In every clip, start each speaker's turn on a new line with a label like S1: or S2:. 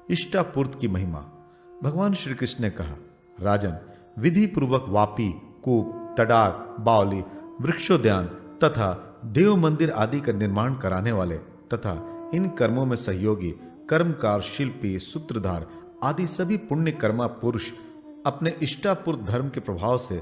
S1: इष्टापूर्त की महिमा। भगवान श्री कृष्ण ने कहा, राजन, विधि पूर्वक वापी, कूप, तडाग, बावली, वृक्षोद्यान तथा देव मंदिर आदि का निर्माण कराने वाले तथा इन कर्मों में सहयोगी कर्मकार, शिल्पी, सूत्रधार आदि सभी पुण्य कर्मा पुरुष अपने इष्टापूर्त धर्म के प्रभाव से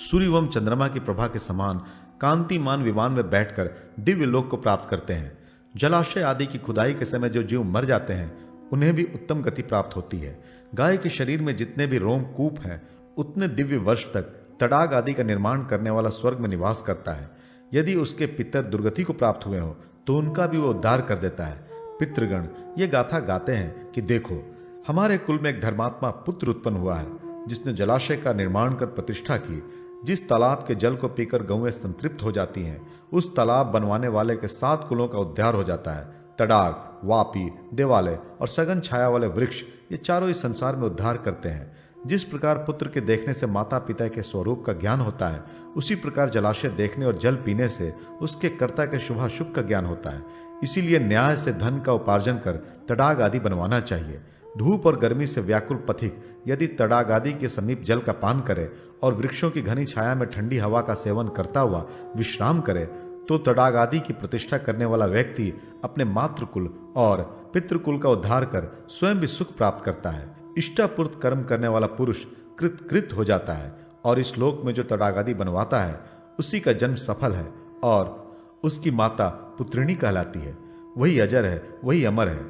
S1: सूर्य एवं चंद्रमा की प्रभा के समान कांतिमान विमान में बैठकर दिव्य लोक को प्राप्त करते हैं। जलाशय आदि की खुदाई के समय जो जीव मर जाते हैं उन्हें भी उत्तम गति प्राप्त होती है। गाय के शरीर में जितने भी रोमकूप हैं उतने दिव्य वर्ष तक तडाग आदि का निर्माण करने वाला स्वर्ग में निवास करता है। यदि उसके पितर दुर्गति को प्राप्त हुए हो तो उनका भी वो उद्धार कर देता है। पितृगण ये गाथा गाते हैं कि देखो, हमारे कुल में एक धर्मात्मा पुत्र उत्पन्न हुआ है जिसने जलाशय का निर्माण कर प्रतिष्ठा की। जिस तालाब के जल को पीकर गौएं संतृप्त हो जाती हैं, उस तालाब बनवाने वाले के 7 कुलों का उद्धार हो जाता है। तडाग, वापी, देवालय और सघन छाया वाले वृक्ष ये चारों इस संसार में उद्धार करते हैं। जिस प्रकार पुत्र के देखने से माता पिता के स्वरूप का ज्ञान होता है, उसी प्रकार जलाशय देखने और जल पीने से उसके कर्ता के शुभाशुभ का ज्ञान होता है। इसीलिए न्याय से धन का उपार्जन कर तडाग आदि बनवाना चाहिए। धूप और गर्मी से व्याकुल पथिक यदि तडाग आदि के समीप जल का पान करे और वृक्षों की घनी छाया में ठंडी हवा का सेवन करता हुआ विश्राम करे तो तडाग आदि की प्रतिष्ठा करने वाला व्यक्ति अपने मातृकुल और पितृकुल का उद्धार कर स्वयं भी सुख प्राप्त करता है। इष्टापूर्त कर्म करने वाला पुरुष कृत हो जाता है और इस लोक में जो तडाग आदि बनवाता है उसी का जन्म सफल है और उसकी माता पुत्रिणी कहलाती है। वही अजर है, वही अमर है।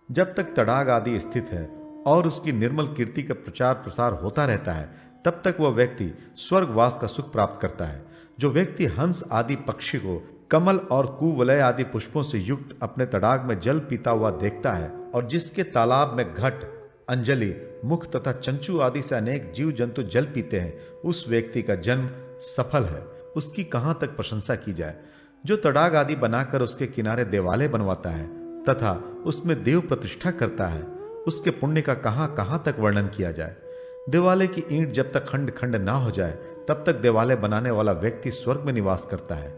S1: जब तक तडाग आदि स्थित है और उसकी निर्मल कीर्ति का प्रचार प्रसार होता रहता है, तब तक वह व्यक्ति स्वर्गवास का सुख प्राप्त करता है। जो व्यक्ति हंस आदि पक्षी को कमल और कुवलय आदि पुष्पों से युक्त अपने तडाग में जल पीता हुआ देखता है और जिसके तालाब में घट, अंजलि, मुख तथा चंचू आदि से अनेक जीव जंतु जल पीते हैं, उस व्यक्ति का जन्म सफल है। उसकी कहां तक प्रशंसा की जाए। जो तडाग आदि बनाकर उसके किनारे देवालय बनवाता है तथा उसमें देव प्रतिष्ठा करता है, उसके पुण्य का कहां कहां तक वर्णन किया जाए। देवालय की ईंट जब तक खंड खंड ना हो जाए तब तक देवालय बनाने वाला व्यक्ति स्वर्ग में निवास करता है।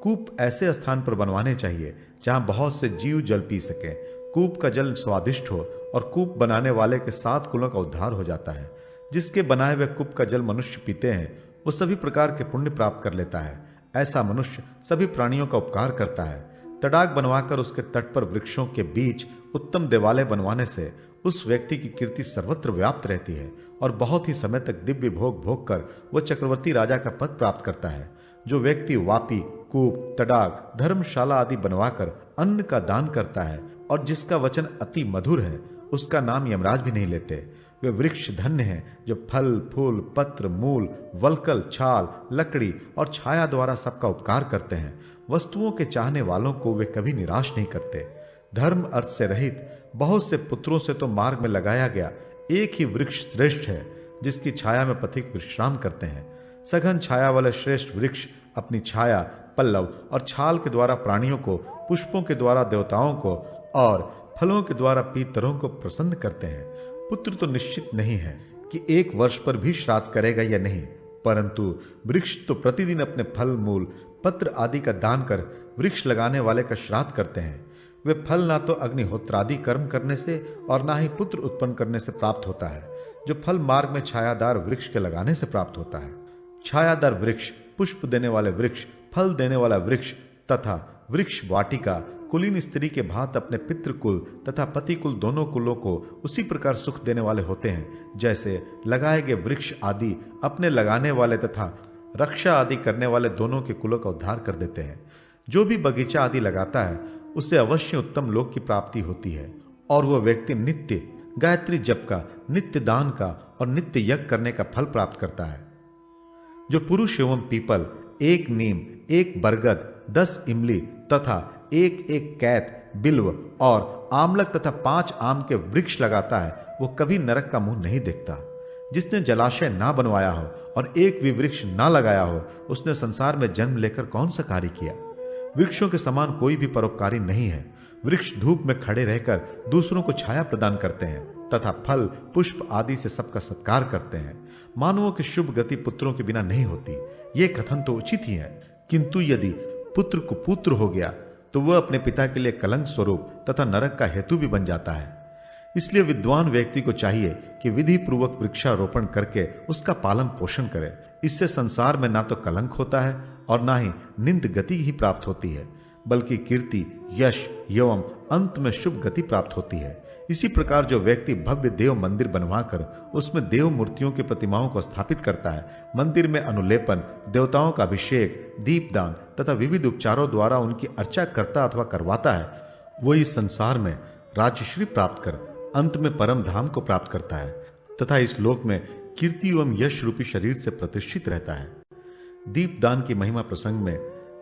S1: कूप ऐसे स्थान पर बनवाने चाहिए जहां बहुत से जीव जल पी सके। कूप का जल स्वादिष्ट हो और कूप बनाने वाले के 7 कुलों का उद्धार हो जाता है। जिसके बनाए हुए कूप का जल मनुष्य पीते हैं वो सभी प्रकार के पुण्य प्राप्त कर लेता है। ऐसा मनुष्य सभी प्राणियों का उपकार करता है। तडाग बनवाकर उसके तट पर वृक्षों के बीच उत्तम देवालय बनवाने से उस व्यक्ति की कीर्ति सर्वत्र व्याप्त रहती है और बहुत ही समय तक दिव्य भोग भोग कर वह चक्रवर्ती राजा का पद प्राप्त करता है। जो व्यक्ति वापी, कूप, तडाग, धर्मशाला आदि बनवाकर अन्न का दान करता है और जिसका वचन अति मधुर है, उसका नाम यमराज भी नहीं लेते। वे वृक्ष धन्य हैं जो फल, फूल, पत्र, मूल, वलकल, छाल, लकड़ी और छाया द्वारा सबका उपकार करते हैं। वस्तुओं के चाहने वालों को वे कभी निराश नहीं करते। धर्म अर्थ से रहित बहुत से पुत्रों से तो मार्ग में लगाया गया एक ही वृक्ष श्रेष्ठ है जिसकी छाया में पथिक विश्राम करते हैं। सघन छाया वाले श्रेष्ठ वृक्ष अपनी छाया, पल्लव और छाल के द्वारा प्राणियों को, पुष्पों के द्वारा देवताओं को और फलों के द्वारा पीतरों को प्रसन्न करते हैं। पुत्र तो निश्चित नहीं है कि 1 वर्ष पर भी श्राद्ध करेगा या नहीं, परंतु वृक्ष तो प्रतिदिन अपने फल, मूल, पत्र आदि का दान कर वृक्ष लगाने वाले का श्राद्ध करते हैं। वे फल ना तो अग्निहोत्रादि कर्म करने से और ना ही पुत्र उत्पन्न करने से प्राप्त होता है। जो फल मार्ग में छायादार वृक्ष के लगाने से प्राप्त होता है। छायादार वृक्ष, पुष्प देने वाले वृक्ष, फल देने वाला वृक्ष तथा वृक्ष वाटिका कुलीन स्त्री के भांत अपने पितृकुल तथा पतिकुल दोनों कुलों को उसी प्रकार सुख देने वाले होते हैं जैसे लगाए गए वृक्ष आदि अपने लगाने वाले तथा रक्षा आदि करने वाले दोनों के कुलों का उद्धार कर देते हैं। जो भी बगीचा आदि लगाता है उसे अवश्य उत्तम लोक की प्राप्ति होती है और वह व्यक्ति नित्य गायत्री जप का, नित्य दान का और नित्य यज्ञ करने का फल प्राप्त करता है। जो पुरुष एवं पीपल, 1 नीम, 1 बरगद, 10 इमली तथा 1 कैत, बिल्व और आमलक तथा 5 आम के वृक्ष लगाता है वो कभी नरक का मुंह नहीं देखता। जिसने जलाशय ना बनवाया हो और एक भी वृक्ष ना लगाया हो उसने संसार में जन्म लेकर कौन सा कार्य किया। वृक्षों के समान कोई भी परोपकारी नहीं है। वृक्ष धूप में खड़े रहकर दूसरों को छाया प्रदान करते हैं तथा फल, पुष्प आदि से सबका सत्कार करते हैं। मानवों की शुभ गति पुत्रों के बिना नहीं होती, ये कथन तो उचित ही है, किंतु यदि पुत्र कुपुत्र हो गया तो वह अपने पिता के लिए कलंक स्वरूप तथा नरक का हेतु भी बन जाता है। इसलिए विद्वान व्यक्ति को चाहिए कि विधि पूर्वक वृक्षारोपण करके उसका पालन पोषण करे। इससे संसार में ना तो कलंक होता है और ना ही निंद गति ही प्राप्त होती है, बल्कि कीर्ति, यश एवं अंत में शुभ गति प्राप्त होती है। इसी प्रकार जो व्यक्ति भव्य देव मंदिर बनवाकर उसमें देव मूर्तियों की प्रतिमाओं को स्थापित करता है, मंदिर में अनुलेपन, देवताओं का अभिषेक, दीपदान तथा विविध उपचारों द्वारा उनकी अर्चा करता अथवा करवाता है, वो इस संसार में राज्यश्री प्राप्त कर अंत में परम धाम को प्राप्त करता है तथा इस लोक में कीर्ति एवं यश रूपी शरीर से प्रतिष्ठित रहता है। दीपदान की महिमा प्रसंग में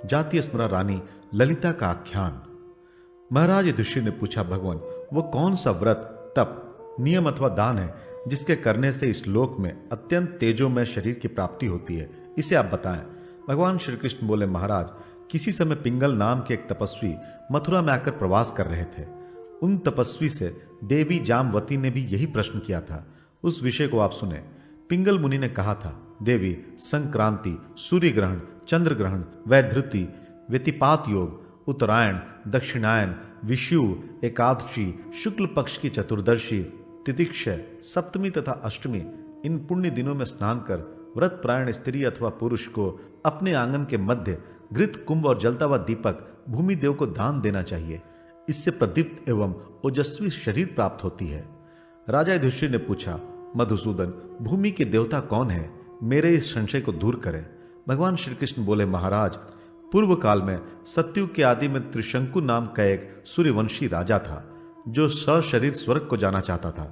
S1: जातीय स्मरा रानी ललिता का आख्यान। महाराज युधिष्ठिर ने पूछा, भगवान, वो कौन सा व्रत, तप, नियम अथवा दान है जिसके करने से इस लोक में अत्यंत तेजोमय शरीर की प्राप्ति होती है, इसे आप बताएं। भगवान श्री कृष्ण बोले, महाराज, किसी समय पिंगल नाम के एक तपस्वी मथुरा में आकर प्रवास कर रहे थे। उन तपस्वी से देवी जामवती ने भी यही प्रश्न किया था। उस विषय को आप सुने। पिंगल मुनि ने कहा था, देवी, संक्रांति, सूर्य ग्रहण, चंद्र ग्रहण, वैधृति, व्यतिपात योग, उत्तरायण, दक्षिणायन, विषुव, एकादशी, शुक्ल पक्ष की चतुर्दशी, तितिक्षय, सप्तमी तथा अष्टमी, इन पुण्य दिनों में स्नान कर व्रत प्रायण स्त्री अथवा पुरुष को अपने आंगन के मध्य घृत, कुंभ और जलता हुआ दीपक भूमि देव को दान देना चाहिए। इससे प्रदीप्त एवं ओजस्वी शरीर प्राप्त होती है। राजा युधिष्ठिर ने पूछा, मधुसूदन, भूमि के देवता कौन है? मेरे इस संशय को दूर करें। भगवान श्री कृष्ण बोले, महाराज, पूर्व काल में सत्युग के आदि में त्रिशंकु नाम का एक सूर्यवंशी राजा था जो सशरीर स्वर्ग को जाना चाहता था,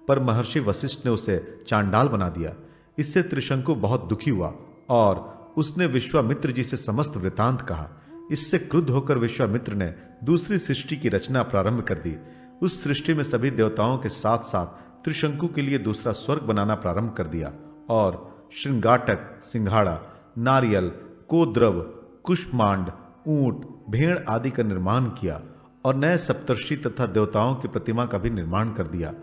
S1: पर महर्षि वशिष्ठ ने उसे चांडाल बना दिया। इससे त्रिशंकु बहुत दुखी हुआ और उसने विश्वामित्र जी से समस्त वृतांत कहा। इससे क्रुद्ध होकर विश्वामित्र ने दूसरी सृष्टि की रचना प्रारंभ कर दी। उस सृष्टि में सभी देवताओं के साथ साथ त्रिशंकु के लिए दूसरा स्वर्ग बनाना प्रारंभ कर दिया और श्रृंगाटक, सिंघाड़ा, नारियल, कोद्रव, कुष्मांड, ऊंट, भेड़ आदि का निर्माण किया और नए सप्तर्षि तथा देवताओं की प्रतिमा का भी निर्माण कर दिया।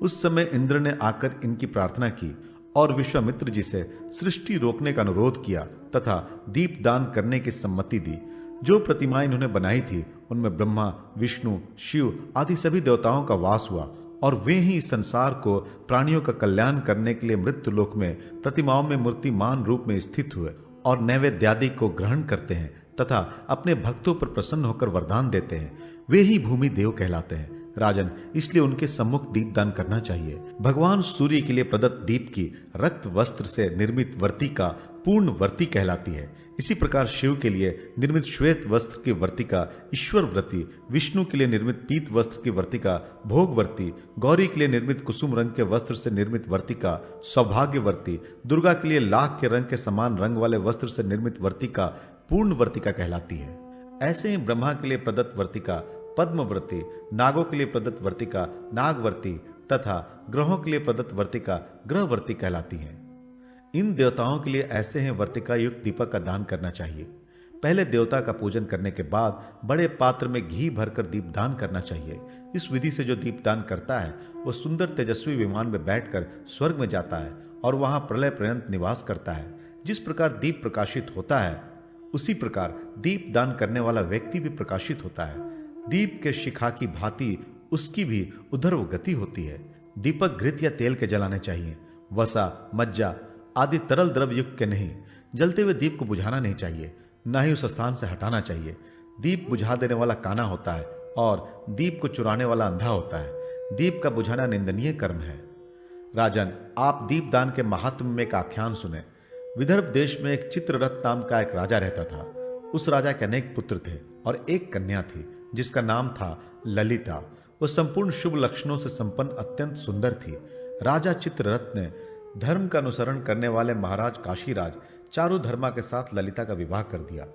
S1: उस समय इंद्र ने आकर इनकी प्रार्थना की और विश्वामित्र जी से सृष्टि रोकने का अनुरोध किया तथा दीपदान करने की सम्मति दी। जो प्रतिमाएं इन्होंने बनाई थी उनमें ब्रह्मा, विष्णु, शिव आदि सभी देवताओं का वास हुआ और वे ही इस संसार को प्राणियों का कल्याण करने के लिए मृत्यु लोक में प्रतिमाओं में मूर्तिमान रूप में स्थित हुए और नैवेद्यादि को ग्रहण करते हैं तथा अपने भक्तों पर प्रसन्न होकर वरदान देते हैं। वे ही भूमि देव कहलाते हैं। राजन, इसलिए उनके सम्मुख दीपदान करना चाहिए। भगवान सूर्य के लिए प्रदत्त दीप की रक्त वस्त्र से निर्मित वर्तिका पूर्ण वर्ती कहलाती है। इसी प्रकार शिव के लिए निर्मित श्वेत वस्त्र की वर्तिका ईश्वर व्रती, विष्णु के लिए निर्मित पीत वस्त्र की वर्तिका भोगवर्ती, गौरी के लिए निर्मित कुसुम रंग के वस्त्र से निर्मित वर्तिका सौभाग्यवर्ती, दुर्गा के लिए लाख के रंग के समान रंग वाले वस्त्र से निर्मित वर्तिका पूर्ण वर्तिका कहलाती है। ऐसे ही ब्रह्मा के लिए प्रदत्त वर्तिका पद्मवर्ती, नागों के लिए प्रदत्त वर्तिका नागवर्ती तथा ग्रहों के लिए प्रदत्त वर्तिका ग्रहवर्ती कहलाती है। इन देवताओं के लिए ऐसे ही वर्तिका युक्त दीपक का दान करना चाहिए। पहले देवता का पूजन करने के बाद बड़े पात्र में घी भरकर दीपदान करना चाहिए। इस विधि से जो दीपदान करता है वह सुंदर तेजस्वी विमान में बैठकर स्वर्ग में जाता है और वहां प्रलय पर्यंत निवास करता है। जिस प्रकार दीप प्रकाशित होता है उसी प्रकार दीपदान करने वाला व्यक्ति भी प्रकाशित होता है। दीप के शिखा की भांति उसकी भी उधर्व गति होती है। दीपक घृत या तेल के जलाने चाहिए, वसा, मज्जा आदि तरल द्रव्य युक्त के नहीं। जलते हुए दीप को बुझाना नहीं चाहिए, न ही उस स्थान से हटाना चाहिए। दीप बुझा देने वाला काना होता है और दीप को चुराने वाला अंधा होता है। दीप का बुझाना निंदनीय कर्म है। राजन, आप दीपदान के महात्म्य में एक आख्यान सुने। विदर्भ देश में एक चित्ररथ नाम का एक राजा रहता था। उस राजा के अनेक पुत्र थे और एक कन्या थी जिसका नाम था ललिता। वह संपूर्ण शुभ लक्षणों से संपन्न अत्यंत सुंदर थी। राजा चित्ररथ ने धर्म का अनुसरण करने वाले महाराज काशीराज चारुधर्मा के साथ ललिता का विवाह कर दिया।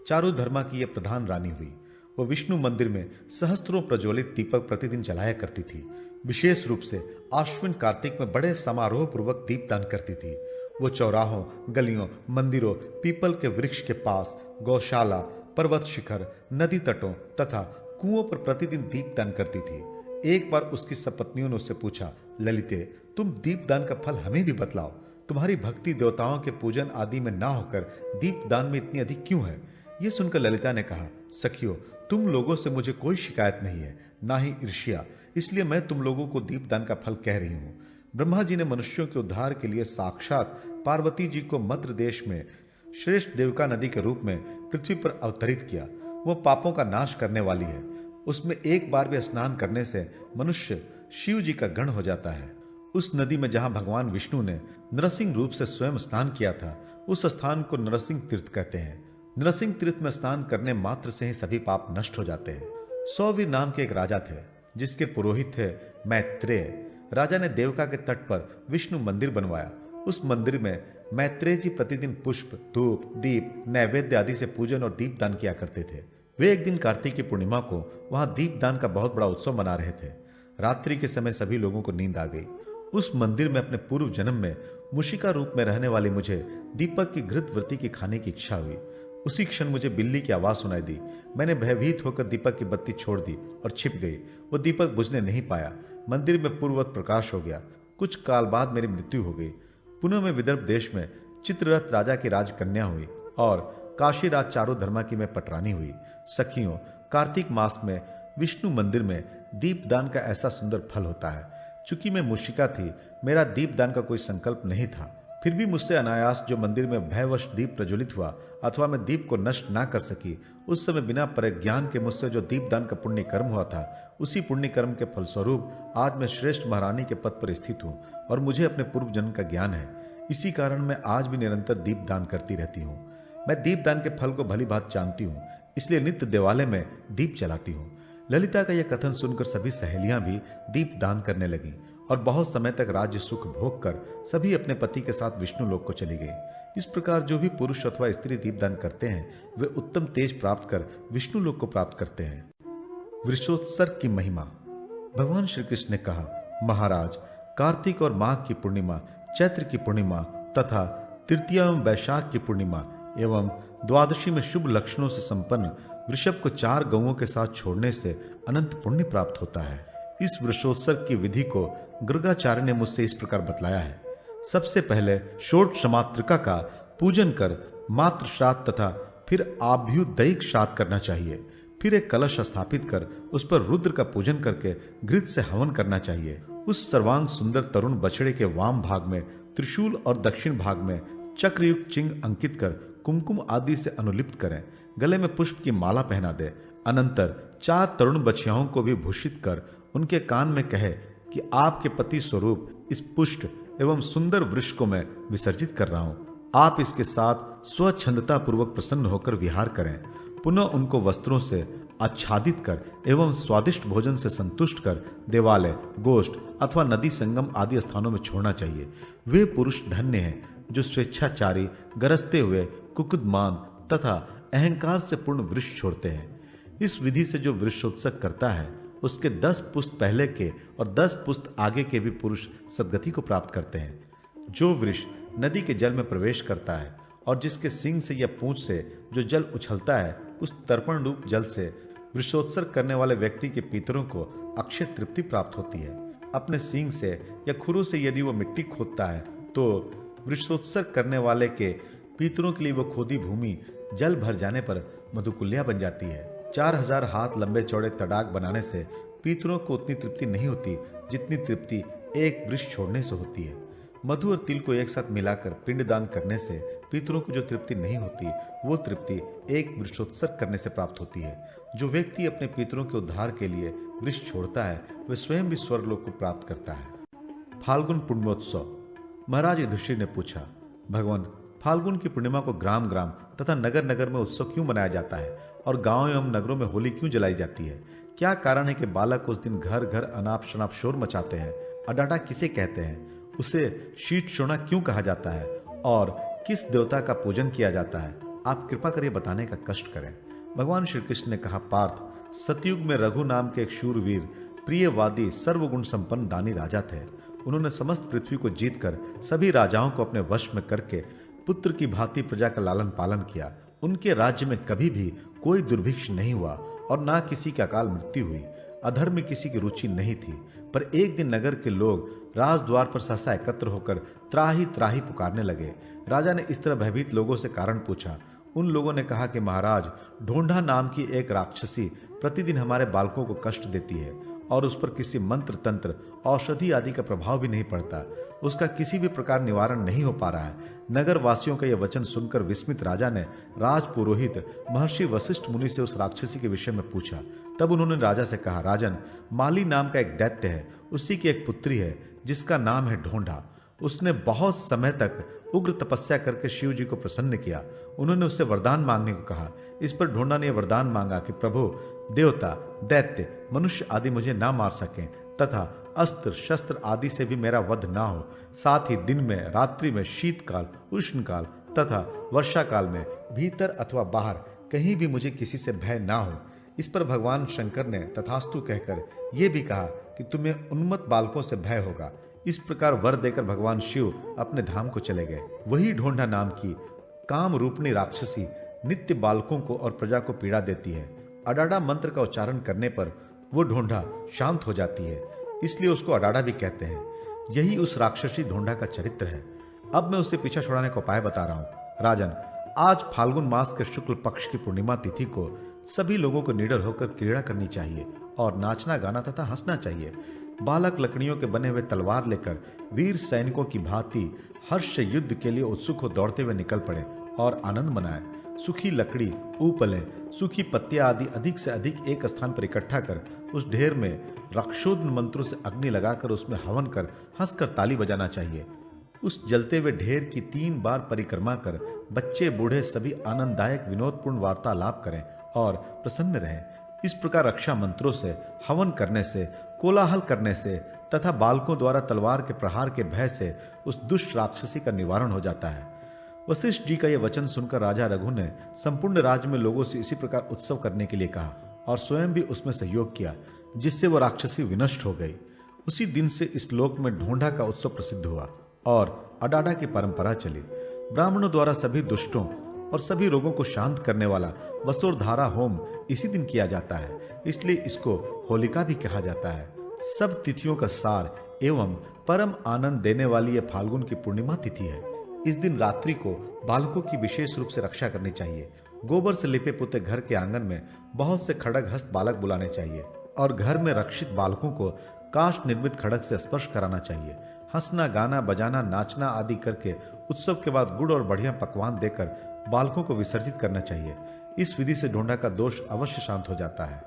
S1: चारुधर्मा की यह प्रधान रानी हुई। वह विष्णु मंदिर में सहस्त्रों प्रज्वलित दीपक प्रतिदिन जलाया करती थी। विशेष रूप से आश्विन कार्तिक में बड़े समारोह पूर्वक दीपदान करती थी। वो चौराहों, गलियों, मंदिरों, पीपल के वृक्ष के पास, गौशाला, पर्वत शिखर, नदी तटों तथा कुओं पर प्रतिदिन दीपदान करती थी। एक बार उसकी सपत्नियों ने उससे पूछा, ललिते, तुम दीपदान का फल हमें भी बतलाओ। तुम्हारी भक्ति देवताओं के पूजन आदि में ना होकर दीपदान में इतनी अधिक क्यों है? यह सुनकर ललिता ने कहा, सखियो, तुम लोगों से मुझे कोई शिकायत नहीं है, ना ही ईर्ष्या। इसलिए मैं तुम लोगों को दीपदान का फल कह रही हूं। ब्रह्मा जी ने मनुष्यों के उद्धार के लिए साक्षात पार्वती जी को मद्र देश में श्रेष्ठ देवका नदी के रूप में पृथ्वी पर अवतरित किया। वह पापों का नाश करने वाली है। उसमें एक बार भी स्नान करने से मनुष्य शिव जी का गण हो जाता है। उस नदी में जहां भगवान विष्णु ने नरसिंह रूप से स्वयं स्नान किया था, उस स्थान को नरसिंह तीर्थ कहते हैं। नरसिंह तीर्थ में स्नान करने मात्र से ही सभी पाप नष्ट हो जाते हैं। सौवीर नाम के एक राजा थे, जिसके पुरोहित थे मैत्रेय। राजा ने देवका के तट पर विष्णु मंदिर बनवाया। उस मंदिर में मैत्रेय जी प्रतिदिन पुष्प, धूप, दीप, नैवेद्य आदि से पूजन और दीपदान किया करते थे। वे एक दिन कार्तिक की पूर्णिमा को वहां दीपदान का बहुत बड़ा उत्सव मना रहे थे। रात्रि के समय सभी लोगों को नींद आ गई। उस मंदिर में अपने पूर्व जन्म में मुशिका रूप में रहने वाली मुझे दीपक की घृतवृत्ति की खाने की इच्छा हुई। उसी क्षण मुझे बिल्ली की आवाज सुनाई दी। मैंने भयभीत होकर दीपक की बत्ती छोड़ दी और छिप गई। वो दीपक बुझने नहीं पाया। मंदिर में पूर्ववत प्रकाश हो गया। कुछ काल बाद मेरी मृत्यु हो गई। पुनः में विदर्भ देश में चित्ररथ राजा की राजकन्या हुई और काशी राज चारुधर्मा की मैं पटरानी हुई। सखियों, कार्तिक मास में विष्णु मंदिर में दीपदान का ऐसा सुंदर फल होता है। चूंकि मैं मुशिका थी, मेरा दीपदान का कोई संकल्प नहीं था, फिर भी मुझसे अनायास जो मंदिर में भयवश दीप प्रज्वलित हुआ अथवा मैं दीप को नष्ट ना कर सकी, उस समय बिना परिज्ञान के मुझसे जो दीपदान का पुण्य कर्म हुआ था, उसी पुण्य कर्म के फलस्वरूप आज मैं श्रेष्ठ महारानी के पद पर स्थित हूँ और मुझे अपने पूर्व जन्म का ज्ञान है। इसी कारण मैं आज भी निरंतर दीपदान करती रहती हूँ। मैं दीपदान के फल को भली बात जानती हूँ, इसलिए नित्य देवालय में दीप जलाती हूँ। ललिता का यह कथन सुनकर सभी सहेलियां भी दीपदान करने लगीं और बहुत समय तक राज्य सुख भोग कर सभी अपने पति के साथ विष्णु लोक को चली गई। इस प्रकार जो भी पुरुष अथवा स्त्री दीपदान करते हैं, वे उत्तम तेज प्राप्त कर विष्णु लोक को प्राप्त करते हैं। वृषोत्सर्ग की महिमा। भगवान श्री कृष्ण ने कहा, महाराज, कार्तिक और माघ की पूर्णिमा, चैत्र की पूर्णिमा तथा तृतीया एवं वैशाख की पूर्णिमा एवं द्वादशी में शुभ लक्षणों से संपन्न वृषभ को 4 गौओं के साथ छोड़ने से अनंत पुण्य प्राप्त होता है। इस वृषोत्सर्ग की विधि को गर्गाचार्य ने मुझसे इस प्रकार बतलाया है। सबसे पहले षोडशमातृका का पूजन कर मातृ श्राद्ध तथा फिर आभ्युदयिक श्राद्ध करना चाहिए। फिर एक कलश स्थापित कर उस पर रुद्र का पूजन करके घृत से हवन करना चाहिए। उस सर्वांग सुंदर तरुण बछड़े के वाम भाग में त्रिशूल और दक्षिण भाग में चक्रयुक्त चिन्ह अंकित कर कुमकुम आदि से अनुलिप्त करें। गले में पुष्प की माला पहना दे। अनंतर 4 तरुण बछियाओं को भी भूषित कर उनके कान में कहे कि आपके पति स्वरूप इस पुष्ट एवं सुंदर वृक्ष को मैं विसर्जित कर रहा हूं। आप इसके साथ स्वच्छंदता पूर्वक प्रसन्न होकर विहार करें। पुनः उनको वस्त्रों से आच्छादित कर एवं स्वादिष्ट भोजन से संतुष्ट कर देवालय, गोष्ठ अथवा नदी संगम आदि स्थानों में छोड़ना चाहिए। वे पुरुष धन्य हैं जो स्वेच्छाचारी, गरजते हुए, कुकुदमान तथा अहंकार से पूर्ण वृक्ष छोड़ते हैं। इस विधि से जो वृक्षोत्सर्ग करता है, उसके 10 पुस्त पहले के और 10 पुस्त आगे के भी पुरुष सद्गति को प्राप्त करते हैं। जो वृक्ष नदी के जल में प्रवेश करता है और जिसके सींग से या पूंछ से जो जल उछलता है, उस तर्पण रूप जल से वृक्षोत्सर्ग करने वाले व्यक्ति के पितरों को अक्षय तृप्ति प्राप्त होती है। अपने सींग से या खुरों से यदि वो मिट्टी खोदता है, तो वृक्षोत्सर्ग करने वाले के पितरों के लिए वो खोदी भूमि जल भर जाने पर मधुकुल्या बन जाती है। 4000 हाथ लंबे चौड़े तड़ाक बनाने से पितरों को उतनी तृप्ति नहीं होती जितनी तृप्ति एक वृक्ष छोड़ने से होती है। मधु और तिल को एक साथ मिलाकर पिंडदान करने से पितरों को जो तृप्ति नहीं होती, वो तृप्ति एक वृक्षोत्सर्ग करने से प्राप्त होती है। जो व्यक्ति अपने पितरों के उद्धार के लिए वृक्ष छोड़ता है, वह स्वयं भी स्वर्गलोक को प्राप्त करता है। फाल्गुन पुण्योत्सव। महाराज युधिष्ठिर ने पूछा, भगवान, फाल्गुन की पूर्णिमा को ग्राम ग्राम तथा नगर नगर में उत्सव क्यों मनाया जाता है और गांव एवं नगरों में होली क्यों जलाई जाती है? क्या कारण है कि बालक उस दिन घर घर अनाप शनाप शोर मचाते हैं? अडाडा किसे कहते हैं? उसे शीत शोणा क्यों कहा जाता है और किस देवता का पूजन किया जाता है? आप कृपा करके बताने का कष्ट करें। भगवान श्री कृष्ण ने कहा, पार्थ, सतयुग में रघु नाम के एक शूरवीर, प्रियवादी, सर्वगुण संपन्न दानी राजा थे। उन्होंने समस्त पृथ्वी को जीतकर सभी राजाओं को अपने वश में करके पुत्र की भांति प्रजा का लालन पालन किया। उनके राज्य में कभी भी कोई दुर्भिक्ष नहीं हुआ और ना किसी की अकाल मृत्यु हुई। अधर्म में किसी की रुचि नहीं थी। पर एक दिन नगर के लोग राजद्वार पर सहसा एकत्र होकर त्राही त्राही पुकारने लगे। राजा ने इस तरह भयभीत लोगों से कारण पूछा। उन लोगों ने कहा कि महाराज, ढोंढा नाम की एक राक्षसी प्रतिदिन हमारे बालकों को कष्ट देती है और उस पर किसी मंत्र तंत्र औषधि आदि का प्रभाव भी नहीं पड़ता, उसका किसी भी प्रकार निवारण नहीं हो पा रहा है। नगर वासियों का यह वचन सुनकर विस्मित राजा ने राजपुरोहित महर्षि वशिष्ठ मुनि से उस राक्षसी के विषय में पूछा। तब उन्होंने राजा से कहा, राजन, माली नाम का एक दैत्य है, उसी की एक पुत्री है जिसका नाम है ढोंढा। उसने बहुत समय तक उग्र तपस्या करके शिव जी को प्रसन्न किया। उन्होंने उससे वरदान मांगने को कहा। इस पर ढोंढा ने वरदान मांगा कि प्रभु, देवता, दैत्य, मनुष्य आदि मुझे ना मार सकें तथा अस्त्र शस्त्र आदि से भी मेरा वध ना हो। साथ ही दिन में, रात्रि में, शीतकाल, उष्णकाल तथा वर्षा काल में भीतर अथवा बाहर कहीं भी मुझे किसी से भय ना हो। इस पर भगवान शंकर ने तथास्तु कहकर यह भी कहा कि तुम्हें उन्मत्त बालकों से भय होगा। इस प्रकार वर देकर भगवान शिव अपने धाम को चले गए। वही ढोंढा नाम की काम रूपणी राक्षसी नित्य बालकों को और प्रजा को पीड़ा देती है। अडाडा मंत्र का उच्चारण करने पर वो ढोंढा शांत हो जाती है, इसलिए उसको अडाडा भी कहते हैं। यही उस राक्षसी ढोंढा का चरित्र है। अब मैं उसे पीछा छुड़ाने का उपाय बता रहा हूं। राजन, आज फाल्गुन मास के शुक्ल पक्ष की पूर्णिमा तिथि को सभी लोगों को निडर होकर क्रीड़ा करनी चाहिए और नाचना, गाना तथा हंसना चाहिए। बालक लकड़ियों के बने हुए तलवार लेकर वीर सैनिकों की भांति हर्ष युद्ध के लिए उत्सुक हो दौड़ते हुए निकल पड़े और आनंद मनाए। सूखी लकड़ी, ऊपलें, सूखी पत्तियां आदि अधिक से अधिक एक स्थान पर इकट्ठा कर उस ढेर में रक्षोद्न मंत्रों से अग्नि लगाकर उसमें हवन कर हंसकर ताली बजाना चाहिए। उस जलते हुए ढेर की 3 बार परिक्रमा कर बच्चे बूढ़े सभी आनंददायक विनोदपूर्ण वार्तालाप करें और प्रसन्न रहें। इस प्रकार रक्षा मंत्रों से, हवन करने से, कोलाहल करने से तथा बालकों द्वारा तलवार के प्रहार के भय से उस दुष्ट राक्षसी का निवारण हो जाता है। वशिष्ठ जी का यह वचन सुनकर राजा रघु ने संपूर्ण राज्य में लोगों से इसी प्रकार उत्सव करने के लिए कहा और स्वयं भी उसमें सहयोग किया, जिससे वह राक्षसी विनष्ट हो गई। उसी दिन से इस लोक में ढोंढा का उत्सव प्रसिद्ध हुआ और अडाडा की परंपरा चली। ब्राह्मणों द्वारा सभी दुष्टों और सभी रोगों को शांत करने वाला वसुरधारा होम इसी दिन किया जाता है, इसलिए इसको होलिका भी कहा जाता है। सब तिथियों का सार एवं परम आनंद देने वाली यह फाल्गुन की पूर्णिमा तिथि है। इस दिन रात्रि को बालकों की विशेष रूप से रक्षा करनी चाहिए। गोबर से लिपे पुते घर के आंगन में बहुत से खड़ग हस्त बालक बुलाने चाहिए और घर में रक्षित बालकों को काष्ठ निर्मित खड़ग से स्पर्श कराना चाहिए। हंसना, गाना, बजाना, नाचना आदि करके उत्सव के बाद गुड़ और बढ़िया पकवान देकर बालकों को विसर्जित करना चाहिए। इस विधि से ढोंढा का दोष अवश्य शांत हो जाता है।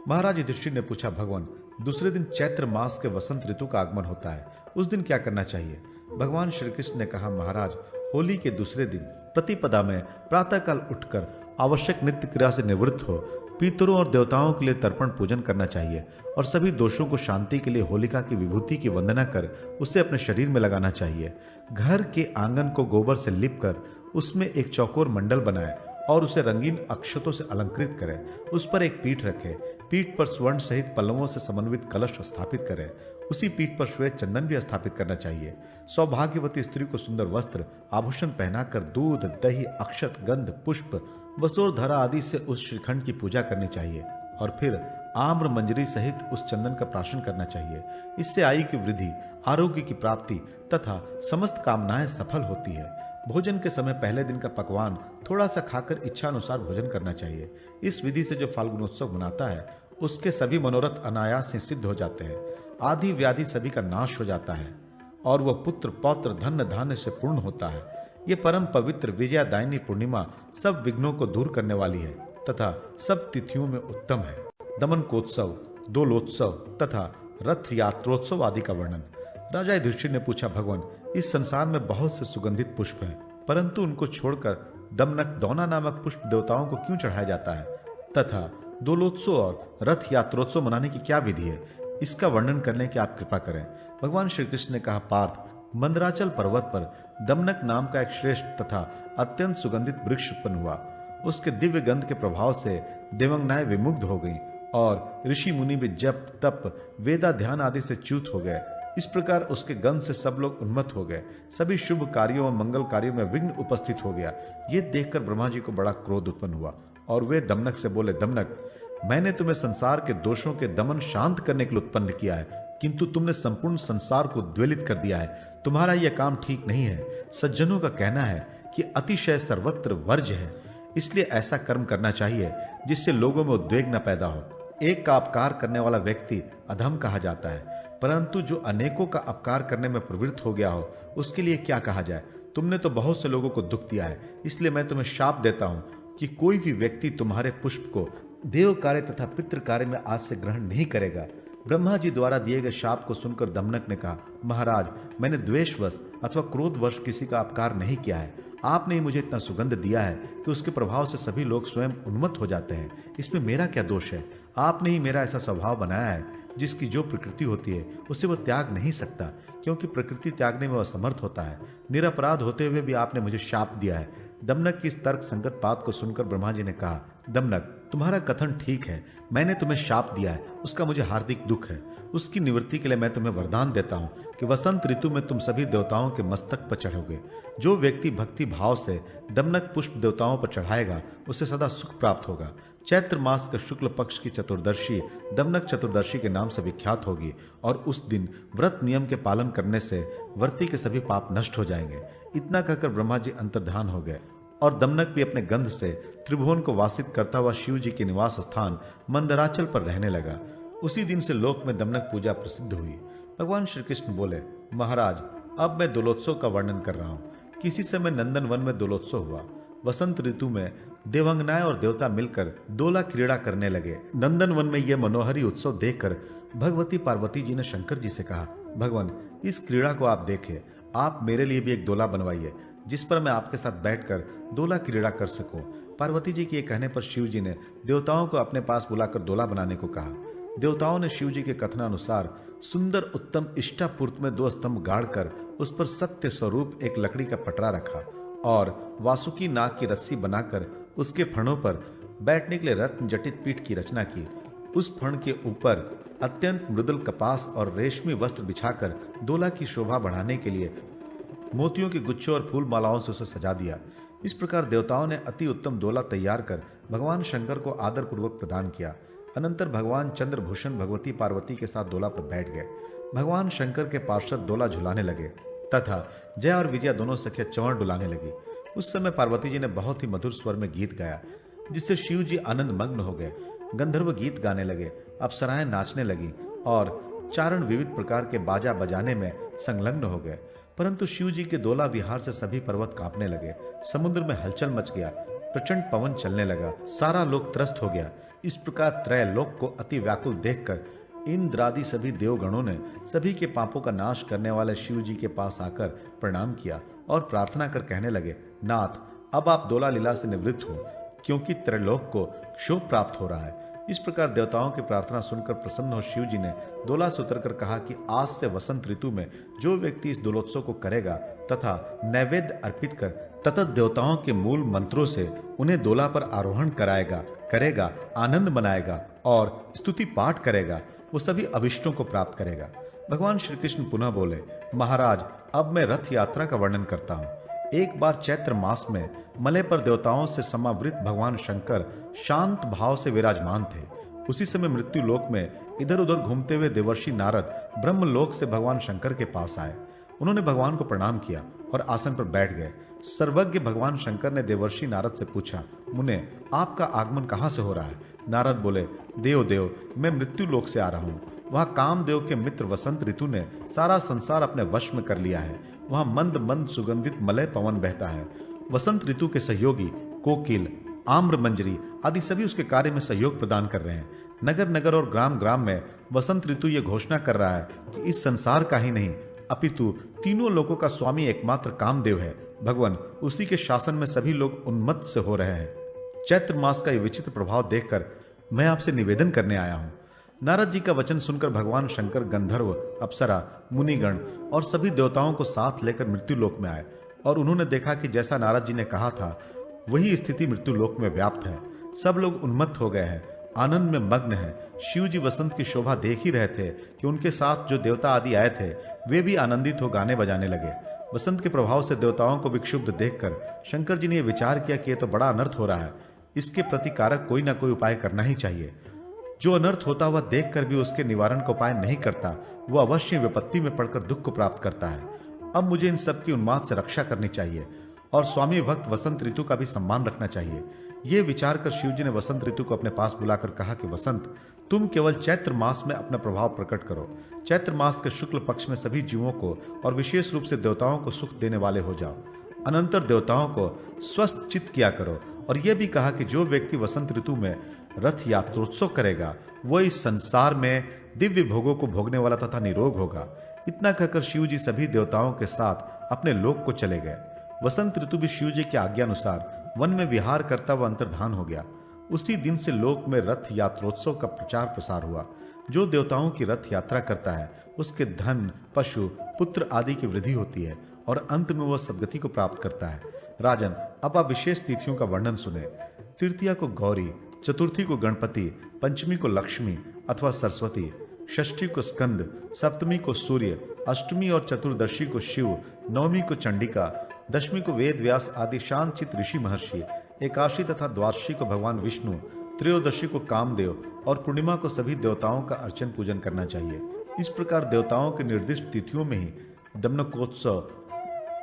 S1: महाराज युधिष्ठिर ने पूछा, भगवान, दूसरे दिन चैत्र मास के वसंत ऋतु का आगमन होता है, उस दिन क्या करना चाहिए? भगवान श्री कृष्ण ने कहा, महाराज, होली के दूसरे दिन प्रतिपदा में प्रातःकाल उठकर आवश्यक नित्य क्रिया से निवृत्त हो पितरों और देवताओं के लिए तर्पण पूजन करना चाहिए और सभी दोषों को शांति के लिए होलिका की विभूति की वंदना कर उसे अपने शरीर में लगाना चाहिए। घर के आंगन को गोबर से लिप कर उसमें एक चौकोर मंडल बनाए और उसे रंगीन अक्षतों से अलंकृत करें। उस पर एक पीठ रखें। पीठ पर स्वर्ण सहित पल्लवों से समन्वित कलश स्थापित करें। उसी पीठ पर श्वेत चंदन भी स्थापित करना चाहिए। सौभाग्यवती स्त्री को सुंदर वस्त्र आभूषण पहनाकर दूध, दही, अक्षत, गंध, पुष्प, वसोरधरा आदि से उस श्रीखंड की पूजा करनी चाहिए और फिर आम्र मंजरी सहित उस चंदन का प्राशन करना चाहिए। इससे आयु की वृद्धि, आरोग्य की प्राप्ति तथा समस्त कामनाएं सफल होती है। भोजन के समय पहले दिन का पकवान थोड़ा सा खाकर इच्छा अनुसार भोजन करना चाहिए। इस विधि से जो फाल्गुनोत्सव मनाता है उसके सभी मनोरथ अनायास से सिद्ध हो जाते हैं। आदि व्याधि सभी का नाश हो जाता है और वह पुत्र, पौत्र, धन धान्य से पूर्ण होता है। ये परम पवित्र विजयादायिनी पूर्णिमा सब विघ्नों को दूर करने वाली है तथा सब तिथियों में उत्तम है। दमनकोत्सव, दोलोत्सव तथा रथ यात्रोत्सव आदि का वर्णन। राजा युधिष्ठिर ने पूछा, भगवान, इस संसार में बहुत से सुगंधित पुष्प हैं, परंतु उनको छोड़कर दमनक दौना नामक पुष्प देवताओं को क्यों चढ़ाया जाता है तथा दोलोत्सव और रथ यात्रोत्सव मनाने की क्या विधि है? इसका वर्णन करने की आप कृपा करें। भगवान श्री कृष्ण ने कहा, पार्थ, मंदराचल पर्वत पर दमनक नाम का एक श्रेष्ठ तथा अत्यंत सुगंधित वृक्ष उत्पन्न हुआ। उसके दिव्य गंध के प्रभाव से देवंगनाएं विमुग्ध हो गईं और ऋषि मुनि भी जप, तप, वेदा ध्यान आदि से च्युत हो गए। इस प्रकार उसके गंध से सब लोग उन्मत्त हो गए। सभी शुभ कार्यों और मंगल कार्यों में विघ्न उपस्थित हो गया। ये देखकर ब्रह्मा जी को बड़ा क्रोध उत्पन्न हुआ और वे दमनक से बोले, दमनक, मैंने तुम्हें संसार के दोषों के दमन शांत करने के लिए उत्पन्न किया है, किंतु तुमने संपूर्ण संसार को द्वेलित कर दिया है। तुम्हारा यह काम ठीक नहीं है। सज्जनों का कहना है कि अतिशय सर्वत्र वर्ज्य है, इसलिए ऐसा कर्म करना चाहिए जिससे लोगों में उद्वेग न पैदा हो। एक का अपकार करने वाला व्यक्ति अधम कहा जाता है, परंतु जो अनेकों का अपकार करने में प्रवृत्त हो गया हो उसके लिए क्या कहा जाए। तुमने तो बहुत से लोगों को दुख दिया है, इसलिए मैं तुम्हें शाप देता हूं कि कोई भी व्यक्ति तुम्हारे पुष्प को देव कार्य तथा पितृ कार्य में आज से ग्रहण नहीं करेगा। ब्रह्मा जी द्वारा दिए गए शाप को सुनकर दमनक ने कहा, महाराज, मैंने द्वेषवश अथवा क्रोधवश किसी का अपकार नहीं किया है। आपने ही मुझे इतना सुगंध दिया है कि उसके प्रभाव से सभी लोग स्वयं उन्मत्त हो जाते हैं। इसमें मेरा क्या दोष है? आपने ही मेरा ऐसा स्वभाव बनाया है, जिसकी जो प्रकृति होती है उसे वह त्याग नहीं सकता, क्योंकि प्रकृति त्यागने में वह असमर्थ होता है। निरपराध होते हुए भी आपने मुझे शाप दिया है। दमनक की इस तर्क संगत बात को सुनकर ब्रह्मा जी ने कहा, दमनक, तुम्हारा कथन ठीक है, मैंने तुम्हें शाप दिया है, उसका मुझे हार्दिक दुख है। उसकी निवृत्ति के लिए मैं तुम्हें वरदान देता हूं कि वसंत ऋतु में तुम सभी देवताओं के मस्तक पर चढ़ोगे। जो व्यक्ति भक्ति भाव से दमनक पुष्प देवताओं पर चढ़ाएगा उसे सदा सुख प्राप्त होगा। चैत्र मास का शुक्ल पक्ष की चतुर्दशी दमनक चतुर्दशी के नाम से विख्यात होगी और उस दिन व्रत नियम के पालन करने से व्रती के सभी पाप नष्ट हो जाएंगे। इतना कहकर ब्रह्मा जी अंतर्ध्यान हो गए और दमनक भी अपने गंध से त्रिभुवन को वासित करता हुआ शिव जी के निवास स्थान मंदराचल पर रहने लगा। उसी दिन से लोक में दमनक पूजा प्रसिद्ध हुई। भगवान श्री कृष्ण बोले, महाराज, अब मैं दोलोत्सव का वर्णन कर रहा हूँ। किसी समय नंदन वन में दोलोत्सव हुआ। वसंत ऋतु में देवांगनाएं और देवता मिलकर दोला क्रीड़ा करने लगे। नंदन वन में यह मनोहरी उत्सव देखकर भगवती पार्वती जी ने शंकर जी से कहा, भगवान, इस क्रीड़ा को आप देखें, आप मेरे लिए भी एक दोला बनवाइए जिस पर मैं आपके साथ बैठकर दोला क्रीड़ा कर सकूं। पार्वती जी के कहने पर शिव जी ने देवताओं को अपने पास बुलाकर दोला बनाने को कहा। देवताओं ने शिव जी के कथनानुसार सुंदर उत्तम इष्टापूर्त में 2 स्तंभ गाड़कर उस पर सत्य स्वरूप एक लकड़ी का पटरा रखा और वासुकी नाग की रस्सी बनाकर उसके फणों पर बैठने के लिए रत्न जटित पीठ की रचना की। उस फण के ऊपर अत्यंत मृदुल कपास और रेशमी वस्त्र बिछाकर दोला की शोभा बढ़ाने के लिए मोतियों के गुच्छों और फूल मालाओं से उसे सजा दिया। इस प्रकार देवताओं ने अति उत्तम दोला तैयार कर भगवान शंकर को आदर पूर्वक प्रदान किया। अनंतर भगवान चंद्रभूषण भगवती पार्वती के साथ दोला पर बैठ गए। भगवान शंकर के पार्षद दोला झुलाने लगे तथा जया और विजया दोनों सखियां चंवर डुलाने लगी। उस समय पार्वती जी ने बहुत ही मधुर स्वर में गीत गाया, जिससे शिव जी आनंद मग्न हो गए। गंधर्व गीत गाने लगे, अप्सराएं नाचने लगी और चारण विविध प्रकार के बाजा बजाने में संलग्न हो गए। परंतु शिव जी के दोला विहार से सभी पर्वत कांपने लगे, समुद्र में हलचल मच गया, प्रचंड पवन चलने लगा, सारा लोक त्रस्त हो गया। इस प्रकार त्रैलोक को अति व्याकुल देखकर इंद्रादि सभी देवगणों ने सभी के पापों का नाश करने वाले शिव जी के पास आकर प्रणाम किया और प्रार्थना कर कहने लगे, नाथ, अब आप दोला लीला से निवृत्त हो, क्योंकि त्रैलोक को क्षोभ प्राप्त हो रहा है। इस प्रकार देवताओं की प्रार्थना सुनकर प्रसन्न हो शिव जी ने दोला से उतरकर कहा कि आज से वसंत ऋतु में जो व्यक्ति इस दोलोत्सव को करेगा तथा नैवेद्य अर्पित कर ततत देवताओं के मूल मंत्रों से उन्हें दोला पर आरोहण करेगा, आनंद मनाएगा और स्तुति पाठ करेगा, वो सभी अभिष्टों को प्राप्त करेगा। भगवान श्री कृष्ण पुनः बोले, महाराज, अब मैं रथ यात्रा का वर्णन करता हूँ। एक बार चैत्र मास में मलय पर देवताओं से समावृत भगवान शंकर शांत भाव से विराजमान थे। उसी समय मृत्यु लोक में इधर उधर घूमते हुए देवर्षि नारद ब्रह्मलोक से भगवान शंकर के पास आए। उन्होंने भगवान को प्रणाम किया और आसन पर बैठ गए। सर्वज्ञ भगवान शंकर ने देवर्षि नारद से पूछा, मुने, आपका आगमन कहाँ से हो रहा है? नारद बोले, देव, मैं मृत्यु लोक से आ रहा हूँ। वहां कामदेव के मित्र वसंत ऋतु ने सारा संसार अपने वश में कर लिया है। वहां मंद मंद सुगंधित मलय पवन बहता है। वसंत ऋतु के सहयोगी कोकिल, आम्र मंजरी आदि सभी उसके कार्य में सहयोग प्रदान कर रहे हैं। नगर नगर और ग्राम ग्राम में वसंत ऋतु ये घोषणा कर रहा है कि इस संसार का ही नहीं अपितु तीनों लोगों का स्वामी एकमात्र कामदेव है। भगवान, उसी के शासन में सभी लोग उन्मत्त से हो रहे हैं। चैत्र मास का ये विचित्र प्रभाव देखकर मैं आपसे निवेदन करने आया हूं। नारद जी का वचन सुनकर भगवान शंकर गंधर्व, अप्सरा, मुनिगण और सभी देवताओं को साथ लेकर मृत्यु लोक में आए और उन्होंने देखा कि जैसा नारद जी ने कहा था वही स्थिति मृत्यु लोक में व्याप्त है। सब लोग उन्मत्त हो गए हैं, आनंद में मग्न हैं। शिव जी वसंत की शोभा देख ही रहे थे कि उनके साथ जो देवता आदि आए थे वे भी आनंदित हो गाने बजाने लगे। वसंत के प्रभाव से देवताओं को विक्षुब्ध देखकर शंकर जी ने यह विचार किया कि यह तो बड़ा अनर्थ हो रहा है, इसके प्रतिकारक कोई ना कोई उपाय करना ही चाहिए। जो अनर्थ होता हुआ देखकर भी उसके निवारण का उपाय नहीं करता, वो अवश्य विपत्ति में पड़कर दुख को प्राप्त करता है। अब मुझे इन सब की उन्माद से रक्षा करनी चाहिए और स्वामी भक्त वसंत ऋतु का भी सम्मान रखना चाहिए। ये विचार कर शिवजी ने वसंत ऋतु को अपने पास बुलाकर कहा कि वसंत, तुम केवल चैत्र मास में अपना प्रभाव प्रकट करो। चैत्र मास के शुक्ल पक्ष में सभी जीवों को और विशेष रूप से देवताओं को सुख देने वाले हो जाओ। अनंतर देवताओं को स्वस्थ चित्त किया करो। और यह भी कहा कि जो व्यक्ति वसंत ऋतु में रथ यात्रोत्सव करेगा वह इस संसार में दिव्य भोगों को भोगने वाला तथा निरोग होगा। इतना कहकर शिव जी सभी देवताओं के साथ अपने लोक को चले गए। वसंत ऋतु भी शिव जी के आज्ञानुसार वन में विहार करता हुआ अंतर्धान हो गया। उसी दिन से लोक में रथ यात्रोत्सव का प्रचार प्रसार हुआ। जो देवताओं की रथ यात्रा करता है उसके धन, पशु, पुत्र आदि की वृद्धि होती है और अंत में वह सद्गति को प्राप्त करता है। राजन, अब आप विशेष तिथियों का वर्णन सुने। तृतीया को गौरी, चतुर्थी को गणपति, पंचमी को लक्ष्मी अथवा सरस्वती, षष्ठी को स्कंद, सप्तमी को सूर्य, अष्टमी और चतुर्दशी को शिव, नवमी को चंडिका, दशमी को वेद व्यास आदि शांतचित ऋषि महर्षि, एकादशी तथा द्वादशी को भगवान विष्णु, त्रयोदशी को कामदेव और पूर्णिमा को सभी देवताओं का अर्चन पूजन करना चाहिए। इस प्रकार देवताओं के निर्दिष्ट तिथियों में ही दमनकोत्सव,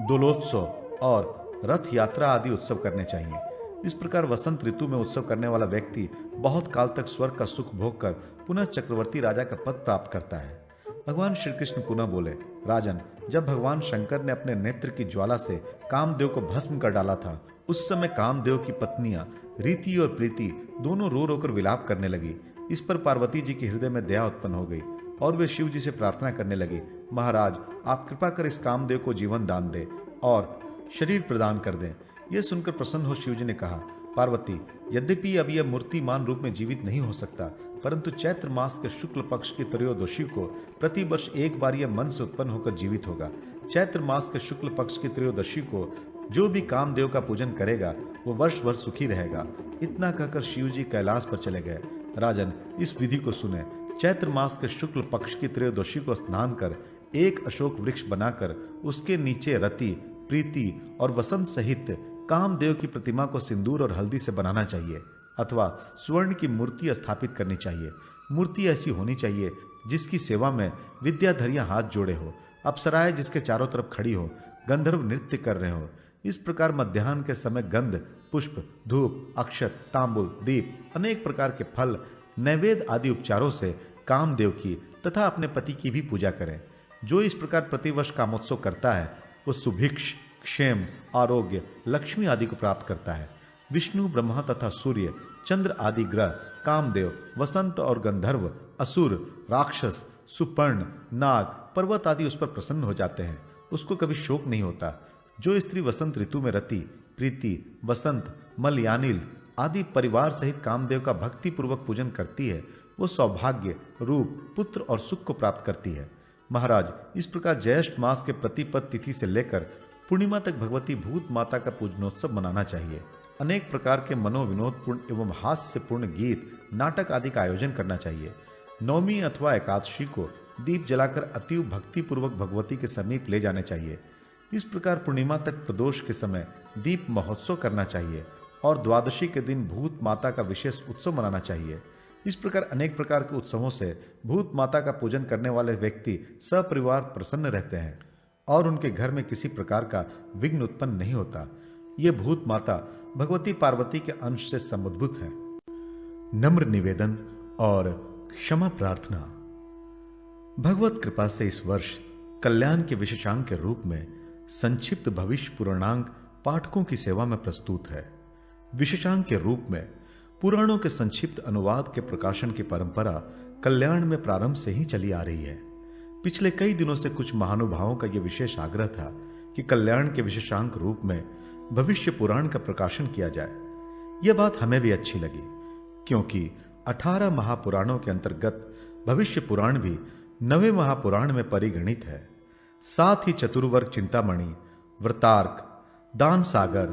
S1: दोलोत्सव और रथ यात्रा आदि उत्सव करने चाहिए। इस प्रकार वसंत ऋतु में उत्सव करने वाला व्यक्ति बहुत काल तक स्वर्ग का सुख भोग कर पुनः चक्रवर्ती राजा का पद प्राप्त करता है। भगवान श्री कृष्ण पुनः बोले, राजन, जब भगवान शंकर ने अपने नेत्र की ज्वाला से कामदेव को भस्म कर डाला था, उस समय कामदेव की पत्नियां रीति और प्रीति दोनों रो रो कर विलाप करने लगी। इस पर पार्वती जी के हृदय में दया उत्पन्न हो गई और वे शिव जी से प्रार्थना करने लगे, महाराज, आप कृपा कर इस कामदेव को जीवन दान दें और शरीर प्रदान कर दें। यह सुनकर प्रसन्न हो शिव जी ने कहा, पार्वती, यद्यपि अब यह मूर्तिमान रूप में जीवित नहीं हो सकता, परंतु चैत्र मास के शुक्ल पक्ष की त्रयोदशी को प्रति वर्ष एक बार यह मन से उत्पन्न होकर जीवित होगा। चैत्र मास के शुक्ल पक्ष की त्रयोदशी को जो भी कामदेव का पूजन करेगा वो वर्ष भर सुखी रहेगा। इतना कहकर शिव जी कैलाश पर चले गए। राजन, इस विधि को सुने। चैत्र मास के शुक्ल पक्ष की त्रयोदशी को स्नान कर एक अशोक वृक्ष बनाकर उसके नीचे रति, प्रीति और वसंत सहित कामदेव की प्रतिमा को सिंदूर और हल्दी से बनाना चाहिए अथवा स्वर्ण की मूर्ति स्थापित करनी चाहिए। मूर्ति ऐसी होनी चाहिए जिसकी सेवा में विद्याधरियां हाथ जोड़े हो, अप्सराएं जिसके चारों तरफ खड़ी हो, गंधर्व नृत्य कर रहे हो। इस प्रकार मध्याह्न के समय गंध, पुष्प, धूप, अक्षत, तांबुल, दीप, अनेक प्रकार के फल, नैवेद्य आदि उपचारों से कामदेव की तथा अपने पति की भी पूजा करें। जो इस प्रकार प्रतिवर्ष कामोत्सव करता है वो सुभिक्ष, क्षेम, आरोग्य, लक्ष्मी आदि को प्राप्त करता है। विष्णु, ब्रह्मा तथा सूर्य, चंद्र आदि ग्रह, कामदेव, वसंत और गंधर्व, असुर, राक्षस, सुपर्ण, नाग, पर्वत आदि उस पर प्रसन्न हो जाते हैं। उसको कभी शोक नहीं होता। जो स्त्री वसंत ऋतु में रति, प्रीति, वसंत, मलयानिल आदि परिवार सहित कामदेव का भक्ति पूर्वक पूजन करती है वो सौभाग्य, रूप, पुत्र और सुख को प्राप्त करती है। महाराज, इस प्रकार ज्येष्ठ मास के प्रतिपद तिथि से लेकर पूर्णिमा तक भगवती भूत माता का पूजनोत्सव मनाना चाहिए। अनेक प्रकार के मनोविनोदपूर्ण एवं हास्यपूर्ण गीत, नाटक आदि का आयोजन करना चाहिए। नवमी अथवा एकादशी को दीप जलाकर अतीव भक्ति पूर्वक भगवती के समीप ले जाने चाहिए। इस प्रकार पूर्णिमा तक प्रदोष के समय दीप महोत्सव करना चाहिए और द्वादशी के दिन भूत माता का विशेष उत्सव मनाना चाहिए। इस प्रकार अनेक प्रकार के उत्सवों से भूत माता का पूजन करने वाले व्यक्ति सपरिवार प्रसन्न रहते हैं और उनके घर में किसी प्रकार का विघ्न उत्पन्न नहीं होता। ये भूत माता भगवती पार्वती के अंश से समुद्भूत है। नम्र निवेदन और क्षमा प्रार्थना। भगवत कृपा से इस वर्ष कल्याण के विशेषांक के रूप में संक्षिप्त भविष्य पुराणांक पाठकों की सेवा में प्रस्तुत है। विशेषांक के रूप में पुराणों के संक्षिप्त अनुवाद के प्रकाशन की परंपरा कल्याण में प्रारंभ से ही चली आ रही है। पिछले कई दिनों से कुछ महानुभावों का यह विशेष आग्रह था कि कल्याण के विशेषांक रूप में भविष्य पुराण का प्रकाशन किया जाए। यह बात हमें भी अच्छी लगी, क्योंकि 18 महापुराणों के अंतर्गत भविष्य पुराण भी 9वें महापुराण में परिगणित है। साथ ही चतुर्वर्ग चिंतामणि, व्रतार्क, दान सागर,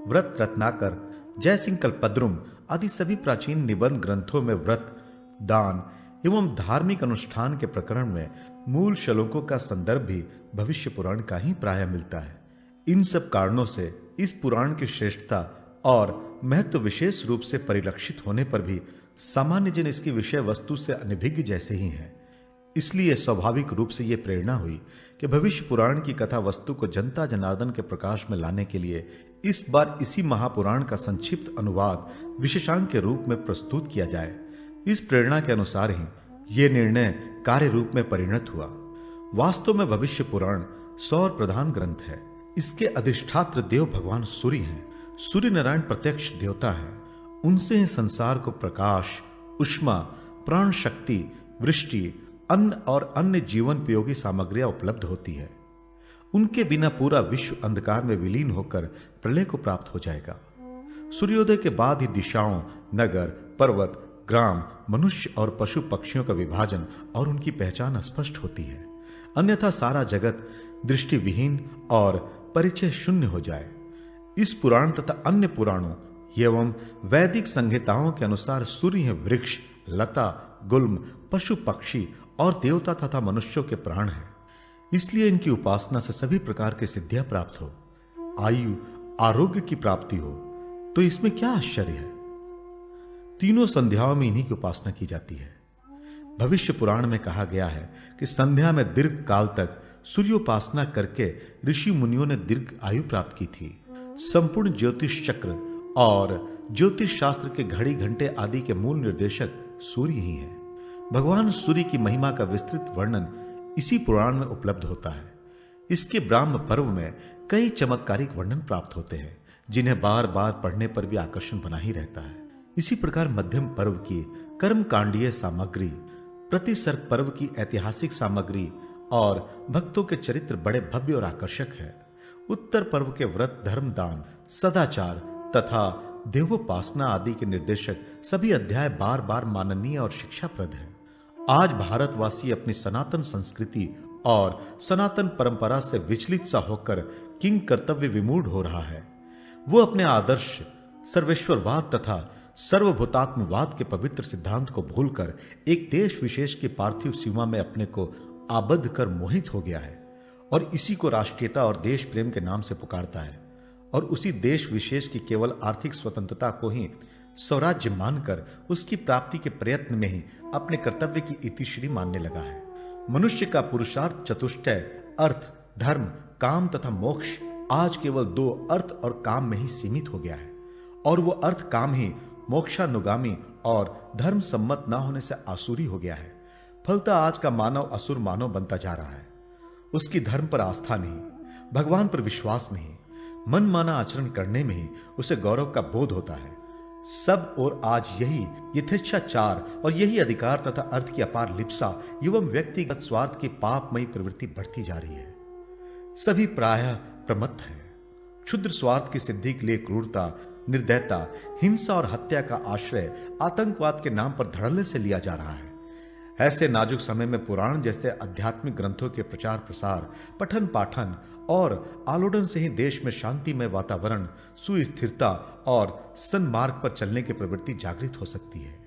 S1: व्रत रत्नाकर, जयसिंह कल्पद्रुम आदि सभी प्राचीन निबंध ग्रंथों में व्रत, दान एवं धार्मिक अनुष्ठान के प्रकरण में मूल श्लोकों का संदर्भ भी भविष्य पुराण का ही प्राय मिलता है। इन सब कारणों से इस पुराण की श्रेष्ठता और महत्व विशेष रूप से परिलक्षित होने पर भी सामान्य जन इसकी विषय वस्तु से अनभिज्ञ जैसे ही हैं। इसलिए स्वाभाविक रूप से यह प्रेरणा हुई कि भविष्य पुराण की कथा वस्तु को जनता जनार्दन के प्रकाश में लाने के लिए इस बार इसी महापुराण का संक्षिप्त अनुवाद विशेषांक के रूप में प्रस्तुत किया जाए। इस प्रेरणा के अनुसार ही यह निर्णय कार्य रूप में परिणत हुआ। वास्तव में भविष्य पुराण सौर प्रधान ग्रंथ है। इसके अधिष्ठात्र देव भगवान सूर्य हैं। सूर्य नारायण प्रत्यक्ष देवता हैं। उनसे ही संसार को प्रकाश, उष्मा, प्राण शक्ति, वृष्टि, अन्न और अन्य जीवन उपयोगी सामग्रियां उपलब्ध होती है। उनके बिना पूरा विश्व अंधकार में विलीन होकर प्रलय को प्राप्त हो जाएगा। सूर्योदय के बाद ही दिशाओं, नगर, पर्वत, ग्राम, मनुष्य और पशु पक्षियों का विभाजन और उनकी पहचान स्पष्ट होती है। अन्यथा सारा जगत दृष्टिविहीन और परिचय शून्य हो जाए। इस पुराण तथा अन्य पुराणों एवं वैदिक संहिताओं के अनुसार सूर्य है वृक्ष, लता, गुल्म, पशु पक्षी और देवता तथा मनुष्यों के प्राण हैं। इसलिए इनकी उपासना से सभी प्रकार की सिद्धियां प्राप्त हो, आयु, आरोग्य की प्राप्ति हो, तो इसमें क्या आश्चर्य है। तीनों संध्याओं में इन्हीं की उपासना की जाती है। भविष्य पुराण में कहा गया है कि संध्या में दीर्घ काल तक सूर्योपासना करके ऋषि मुनियों ने दीर्घ आयु प्राप्त की थी। संपूर्ण ज्योतिष चक्र और ज्योतिष शास्त्र के घड़ी घंटे आदि के मूल निर्देशक सूर्य ही है। भगवान सूर्य की महिमा का विस्तृत वर्णन इसी पुराण में उपलब्ध होता है। इसके ब्राह्म पर्व में कई चमत्कारिक वर्णन प्राप्त होते हैं, जिन्हें बार बार पढ़ने पर भी आकर्षण बना ही रहता है। इसी प्रकार मध्यम पर्व की कर्मकांडीय सामग्री, प्रतिसर्ग पर्व की ऐतिहासिक सामग्री और भक्तों के चरित्र बड़े भव्य और आकर्षक है। उत्तर पर्व के व्रत, धर्म, दान, सदाचार तथा देवोपासना आदि के निर्देशक सभी अध्याय बार बार माननीय और शिक्षाप्रद है। आज भारतवासी अपनी सनातन संस्कृति और सनातन परंपरा से विचलित सा होकर किंग कर्तव्य विमूढ़ हो रहा है। वो अपने आदर्श सर्वेश्वरवाद तथा सर्वभूतात्मवाद के पवित्र सिद्धांत को भूलकर एक देश विशेष की पार्थिव सीमा में अपने को आबद्ध कर मोहित हो गया है और इसी को राष्ट्रीयता और देश प्रेम के नाम से पुकारता है और उसी देश विशेष की केवल आर्थिक स्वतंत्रता को ही स्वराज्य मानकर उसकी प्राप्ति के प्रयत्न में ही अपने कर्तव्य की इतिश्री मानने लगा है। मनुष्य का पुरुषार्थ चतुष्टय अर्थ, धर्म, काम तथा मोक्ष आज केवल दो अर्थ और काम में ही सीमित हो गया है और वो अर्थ काम ही मोक्षानुगामी और धर्म सम्मत न होने से आसुरी हो गया है। फलतः आज का मानव असुर मानव बनता जा रहा है। उसकी धर्म पर आस्था नहीं, भगवान पर विश्वास नहीं, मनमाना आचरण करने में ही उसे गौरव का बोध होता है। सब और आज यही यथेच्छाचार और यही अधिकार तथा अर्थ की अपार लिप्सा एवं व्यक्तिगत स्वार्थ की पापमयी प्रवृत्ति बढ़ती जा रही है। सभी प्रायः प्रमत्त हैं। क्षुद्र स्वार्थ की सिद्धि के लिए क्रूरता, निर्दयता, हिंसा और हत्या का आश्रय आतंकवाद के नाम पर धड़ल्ले से लिया जा रहा है। ऐसे नाजुक समय में पुराण जैसे आध्यात्मिक ग्रंथों के प्रचार प्रसार, पठन पाठन और आलोड़न से ही देश में शांतिमय वातावरण, सुस्थिरता और सन्मार्ग पर चलने की प्रवृत्ति जागृत हो सकती है।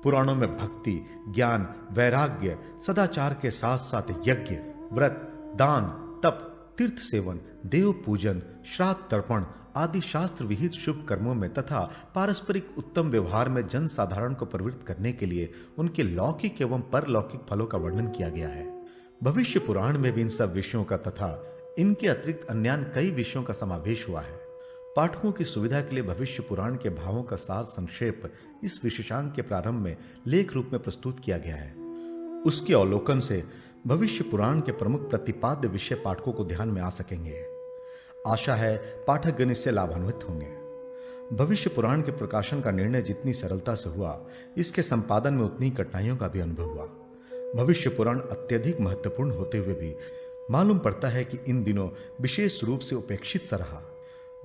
S1: पुराणों में भक्ति, ज्ञान, वैराग्य, सदाचार के साथ साथ यज्ञ, व्रत, दान, तप, तीर्थ सेवन, देव पूजन, श्राद्ध तर्पण आदि शास्त्र विहित शुभ कर्मों में तथा पारस्परिक उत्तम व्यवहार में जन साधारण को प्रवृत्त करने के लिए उनके लौकिक एवं परलौकिक फलों का वर्णन किया गया है। भविष्य पुराण में भी इन सब विषयों का तथा इनके अतिरिक्त अन्य कई विषयों का समावेश हुआ है। पाठकों की सुविधा के लिए भविष्य पुराण के भावों का सार संक्षेप इस विशेषांक के प्रारंभ में लेख रूप में प्रस्तुत किया गया है। उसके अवलोकन से भविष्य पुराण के प्रमुख प्रतिपाद्य विषय पाठकों को ध्यान में आ सकेंगे। आशा है पाठकगण इससे लाभान्वित होंगे। भविष्य पुराण के प्रकाशन का निर्णय जितनी सरलता से हुआ, इसके संपादन में उतनी कठिनाइयों का भी अनुभव हुआ। भविष्य पुराण अत्यधिक महत्वपूर्ण होते हुए भी मालूम पड़ता है कि इन दिनों विशेष रूप से उपेक्षित सा रहा।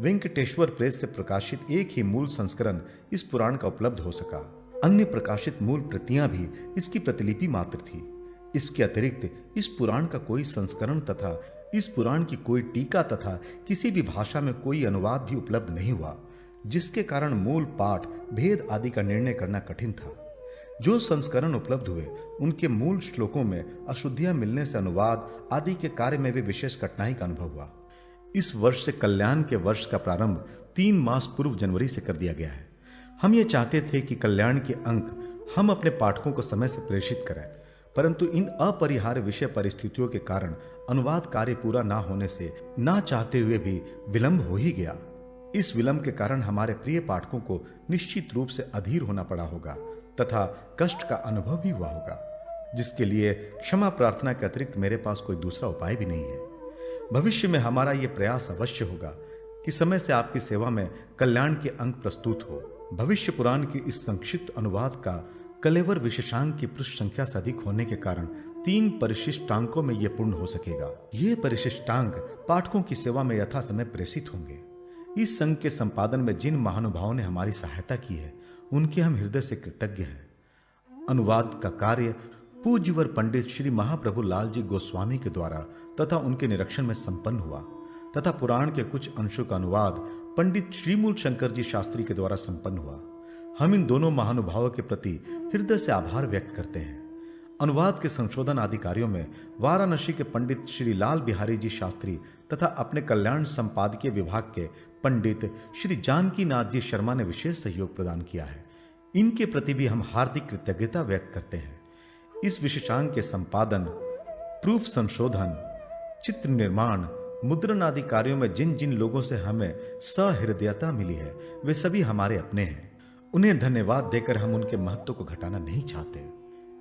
S1: वेंकटेश्वर प्रेस से प्रकाशित एक ही मूल संस्करण इस पुराण का उपलब्ध हो सका। अन्य प्रकाशित मूल प्रतियां भी इसकी प्रतिलिपि मात्र थी। इसके अतिरिक्त इस पुराण का कोई संस्करण तथा इस पुराण की कोई टीका तथा किसी भी भाषा में कोई अनुवाद भी उपलब्ध नहीं हुआ, जिसके कारण मूल पाठ, भेद आदि का निर्णय करना कठिन था। जो संस्करण उपलब्ध हुए उनके मूल श्लोकों में अशुद्धियां मिलने से अनुवाद आदि के कार्य में भी विशेष कठिनाई का अनुभव हुआ। इस वर्ष से कल्याण के वर्ष का प्रारंभ 3 मास पूर्व जनवरी से कर दिया गया है। हम ये चाहते थे कि कल्याण के अंक हम अपने पाठकों को समय से प्रेषित करें, परंतु इन अपरिहार्य विषय परिस्थितियों के कारण अनुवाद कार्य पूरा ना होने से ना चाहते हुए भी विलंब हो ही गया। इस विलंब के कारण हमारे प्रिय पाठकों को निश्चित रूप से अधीर होना पड़ा होगा तथा कष्ट का अनुभव भी हुआ होगा, जिसके लिए क्षमा प्रार्थना के अतिरिक्त मेरे पास कोई दूसरा उपाय भी नहीं है। भविष्य में हमारा यह प्रयास अवश्य होगा कि समय से आपकी सेवा में कल्याण के अंक प्रस्तुत हो। भविष्य पुराण के इस संक्षिप्त अनुवाद का कलेवर विशेषांक की पृष्ठ संख्या से अधिक होने के कारण 3 परिशिष्टांकों में यह पूर्ण हो सकेगा। ये परिशिष्टांक पाठकों की सेवा में यथा समय प्रेषित होंगे। इस संघ के संपादन में जिन महानुभावों ने हमारी सहायता की है उनके हम हृदय से कृतज्ञ हैं। अनुवाद का कार्य पूज्यवर पंडित श्री महाप्रभु लाल जी गोस्वामी के द्वारा तथा उनके निरीक्षण में संपन्न हुआ तथा पुराण के कुछ अंशों का अनुवाद पंडित श्रीमूल शंकर जी शास्त्री के द्वारा संपन्न हुआ। हम इन दोनों महानुभावों के प्रति हृदय से आभार व्यक्त करते हैं। अनुवाद के संशोधन अधिकारियों में वाराणसी के पंडित श्री लाल बिहारी जी शास्त्री तथा अपने कल्याण संपादकीय विभाग के पंडित श्री जानकी नाथ जी शर्मा ने विशेष सहयोग प्रदान किया है। इनके प्रति भी हम हार्दिक कृतज्ञता व्यक्त करते हैं। इस विशेषांक के संपादन, प्रूफ संशोधन, चित्र निर्माण, मुद्रण आदि कार्यों में जिन जिन लोगों से हमें सहृदयता मिली है वे सभी हमारे अपने हैं। उन्हें धन्यवाद देकर हम उनके महत्व को घटाना नहीं चाहते।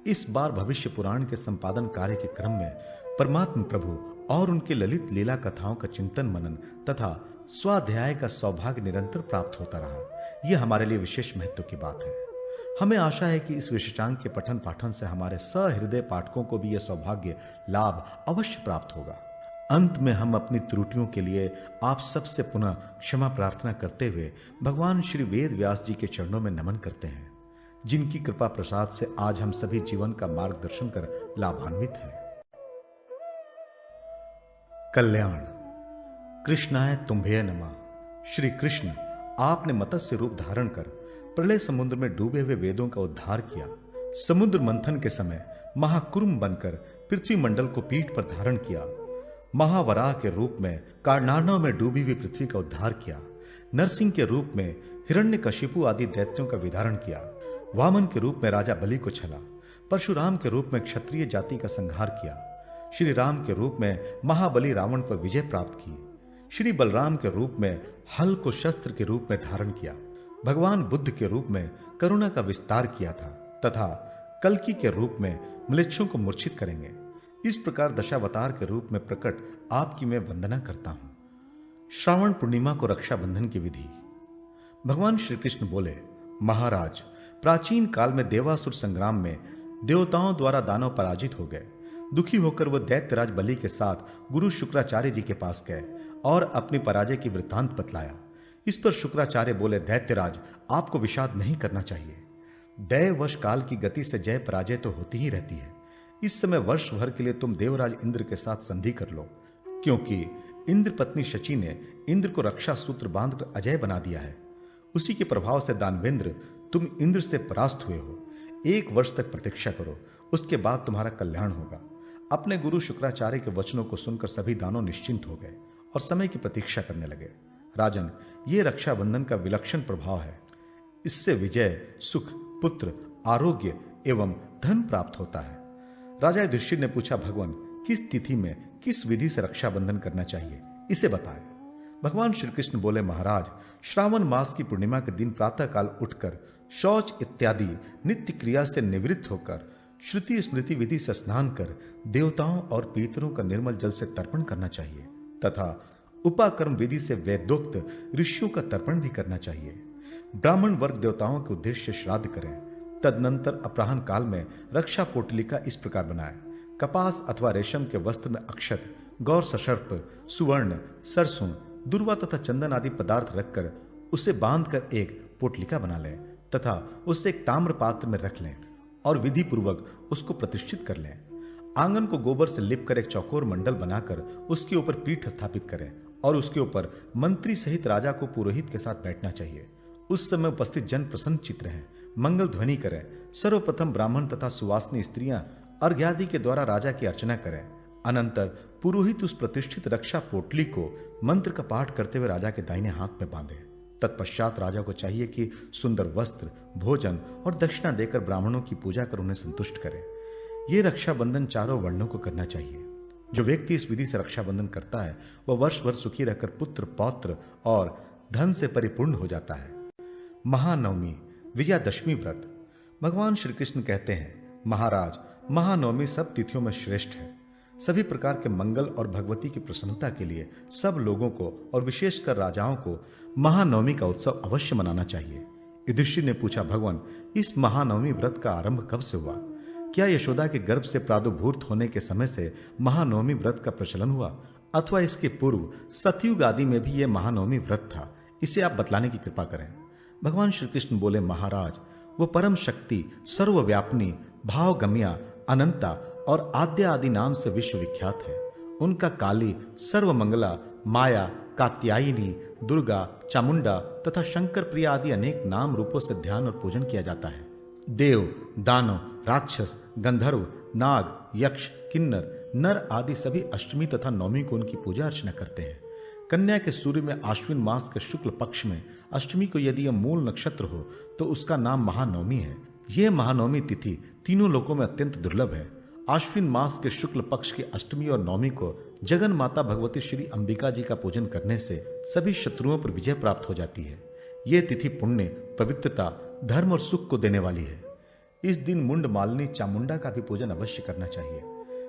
S1: इस बार भविष्य पुराण के संपादन कार्य के क्रम में परमात्मा प्रभु और उनके ललित लीला कथाओं का चिंतन मनन तथा स्वाध्याय का सौभाग्य निरंतर प्राप्त होता रहा। यह हमारे लिए विशेष महत्व की बात है। हमें आशा है कि इस विशेषांक के पठन पाठन से हमारे सहृदय पाठकों को भी यह सौभाग्य लाभ अवश्य प्राप्त होगा। अंत में हम अपनी त्रुटियों के लिए आप सबसे पुनः क्षमा प्रार्थना करते हुए भगवान श्री वेद व्यास जी के चरणों में नमन करते हैं, जिनकी कृपा प्रसाद से आज हम सभी जीवन का मार्गदर्शन कर लाभान्वित हैं। कल्याण। कृष्णाय तुम्भे नमः। श्री कृष्ण आपने मत्स्य रूप धारण कर प्रलय समुद्र में डूबे हुए वेदों का उद्धार किया। समुद्र मंथन के समय महाकुर्म बनकर पृथ्वी मंडल को पीठ पर धारण किया। महावराह के रूप में कारनार्णव में डूबी हुई पृथ्वी का उद्धार किया। नरसिंह के रूप में हिरण्यकशिपु आदि दैत्यों का विधारण किया। वामन के रूप में राजा बलि को छला। परशुराम के रूप में क्षत्रिय जाति का संहार किया। श्री राम के रूप में महाबली रावण पर विजय प्राप्त की। श्री बलराम के रूप में हल को शस्त्र के रूप में धारण किया। भगवान बुद्ध के रूप में करुणा का विस्तार किया था तथा कल्कि के रूप में म्लेच्छों को मूर्छित करेंगे। इस प्रकार दशावतार के रूप में प्रकट आपकी मैं वंदना करता हूं। श्रावण पूर्णिमा को रक्षाबंधन की विधि। भगवान श्री कृष्ण बोले, महाराज, प्राचीन काल में देवासुर संग्राम में देवताओं द्वारा दानव पराजित हो गए। दुखी होकर वह दैत्यराज बलि के साथ गुरु शुक्राचार्य जी के पास गए और अपनी पराजय की वृत्तांत बतलाया। इस पर शुक्राचार्य बोले, दैत्यराज, आपको विषाद नहीं करना चाहिए। दैववश काल की गति से जय पराजय तो होती ही रहती है। इस समय वर्ष भर के लिए तुम देवराज इंद्र के साथ संधि कर लो, क्योंकि इंद्र पत्नी शची ने इंद्र को रक्षा सूत्र बांधकर अजय बना दिया है। उसी के प्रभाव से दानवेंद्र, तुम इंद्र से परास्त हुए हो। 1 वर्ष तक प्रतीक्षा करो, उसके बाद तुम्हारा कल्याण होगा। अपने गुरु शुक्राचार्य के वचनों को सुनकर सभी दानव निश्चिंत हो गए और समय की प्रतीक्षा करने लगे। राजन, ये रक्षाबंधन का विलक्षण प्रभाव है। इससे विजय, सुख, पुत्र, आरोग्य एवं धन प्राप्त होता है। राजा युधिष्ठिर ने पूछा, भगवान, किस तिथि में किस विधि से रक्षाबंधन करना चाहिए, इसे बताएं। भगवान श्री कृष्ण बोले, महाराज, श्रावण मास की पूर्णिमा के दिन प्रातः काल उठकर शौच इत्यादि नित्य क्रिया से निवृत्त होकर श्रुति स्मृति विधि से स्नान कर देवताओं और पितरों का निर्मल जल से तर्पण करना चाहिए तथा उपाकर्म विधि से वेदोक्त ऋषियों का तर्पण भी करना चाहिए। ब्राह्मण वर्ग देवताओं के उद्देश्य श्राद्ध करें। तदनंतर अपराह्न काल में रक्षा पोटलिका इस प्रकार बनाए। कपास अथवा रेशम के वस्त्र में अक्षत, गौर सशर्प, सुवर्ण, सरसों, दुर्वा तथा चंदन आदि पदार्थ रखकर उसे बांधकर एक पोटलिका बना लें तथा उसे एक ताम्र पात्र में रख लें और विधि पूर्वक उसको प्रतिष्ठित कर लें। आंगन को गोबर से लिप कर एक चौकोर मंडल बनाकर उसके ऊपर पीठ स्थापित करें और उसके ऊपर मंत्री सहित राजा को पुरोहित के साथ बैठना चाहिए। उस समय उपस्थित जन प्रसन्न चित्त रहें, मंगल ध्वनि करें। सर्वप्रथम ब्राह्मण तथा सुवासिनी स्त्रियां अर्घ्यादि के द्वारा राजा की अर्चना करें। अनंतर पुरोहित उस प्रतिष्ठित रक्षा पोटली को मंत्र का पाठ करते हुए राजा के दाहिने हाथ में बांधे। तत्पश्चात राजा को चाहिए कि सुंदर वस्त्र, भोजन और दक्षिणा देकर ब्राह्मणों की पूजा कर उन्हें संतुष्ट करे। ये रक्षाबंधन चारों वर्णों को करना चाहिए। जो व्यक्ति इस विधि से रक्षाबंधन करता है वह वर्ष भर सुखी रहकर पुत्र पौत्र और धन से परिपूर्ण हो जाता है। महानवमी, विजयादशमी व्रत। भगवान श्री कृष्ण कहते हैं, महाराज, महानवमी सब तिथियों में श्रेष्ठ है। सभी प्रकार के मंगल और भगवती की प्रसन्नता के लिए सब लोगों को और विशेषकर राजाओं को महानवमी का उत्सव अवश्य मनाना चाहिए। युधिष्ठिर ने पूछा, भगवान, इस महानवमी व्रत का आरंभ कब से हुआ? क्या यशोदा के गर्भ से प्रादुर्भूत होने के समय से महानवमी व्रत का प्रचलन हुआ, अथवा इसके पूर्व सतयुग आदि में भी यह महानवमी व्रत था? इसे आप बतलाने की कृपा करें। भगवान श्री कृष्ण बोले, महाराज, वो परम शक्ति, सर्वव्यापिनी, भावगम्या, अनंता और आद्य आदि नाम से विश्व विख्यात है। उनका काली, सर्वमंगला, माया, कात्यायिनी, दुर्गा, चामुंडा तथा शंकर प्रिया आदि अनेक नाम रूपों से ध्यान और पूजन किया जाता है। देव, दानव, राक्षस, गंधर्व, नाग, यक्ष, किन्नर, नर आदि सभी अष्टमी तथा नवमी को उनकी पूजा अर्चना करते हैं। कन्या के सूर्य में आश्विन मास के शुक्ल पक्ष में अष्टमी को यदि यह मूल नक्षत्र हो तो उसका नाम महानवमी है। यह महानवमी तिथि तीनों लोकों में अत्यंत दुर्लभ है। आश्विन मास के शुक्ल पक्ष की अष्टमी और नवमी को जगन माता भगवती श्री अंबिका जी का पूजन करने से सभी शत्रुओं पर विजय प्राप्त हो जाती है। यह तिथि पुण्य, पवित्रता, धर्म और सुख को देने वाली है। इस दिन मुंड मालिनी चामुंडा का भी पूजन अवश्य करना चाहिए।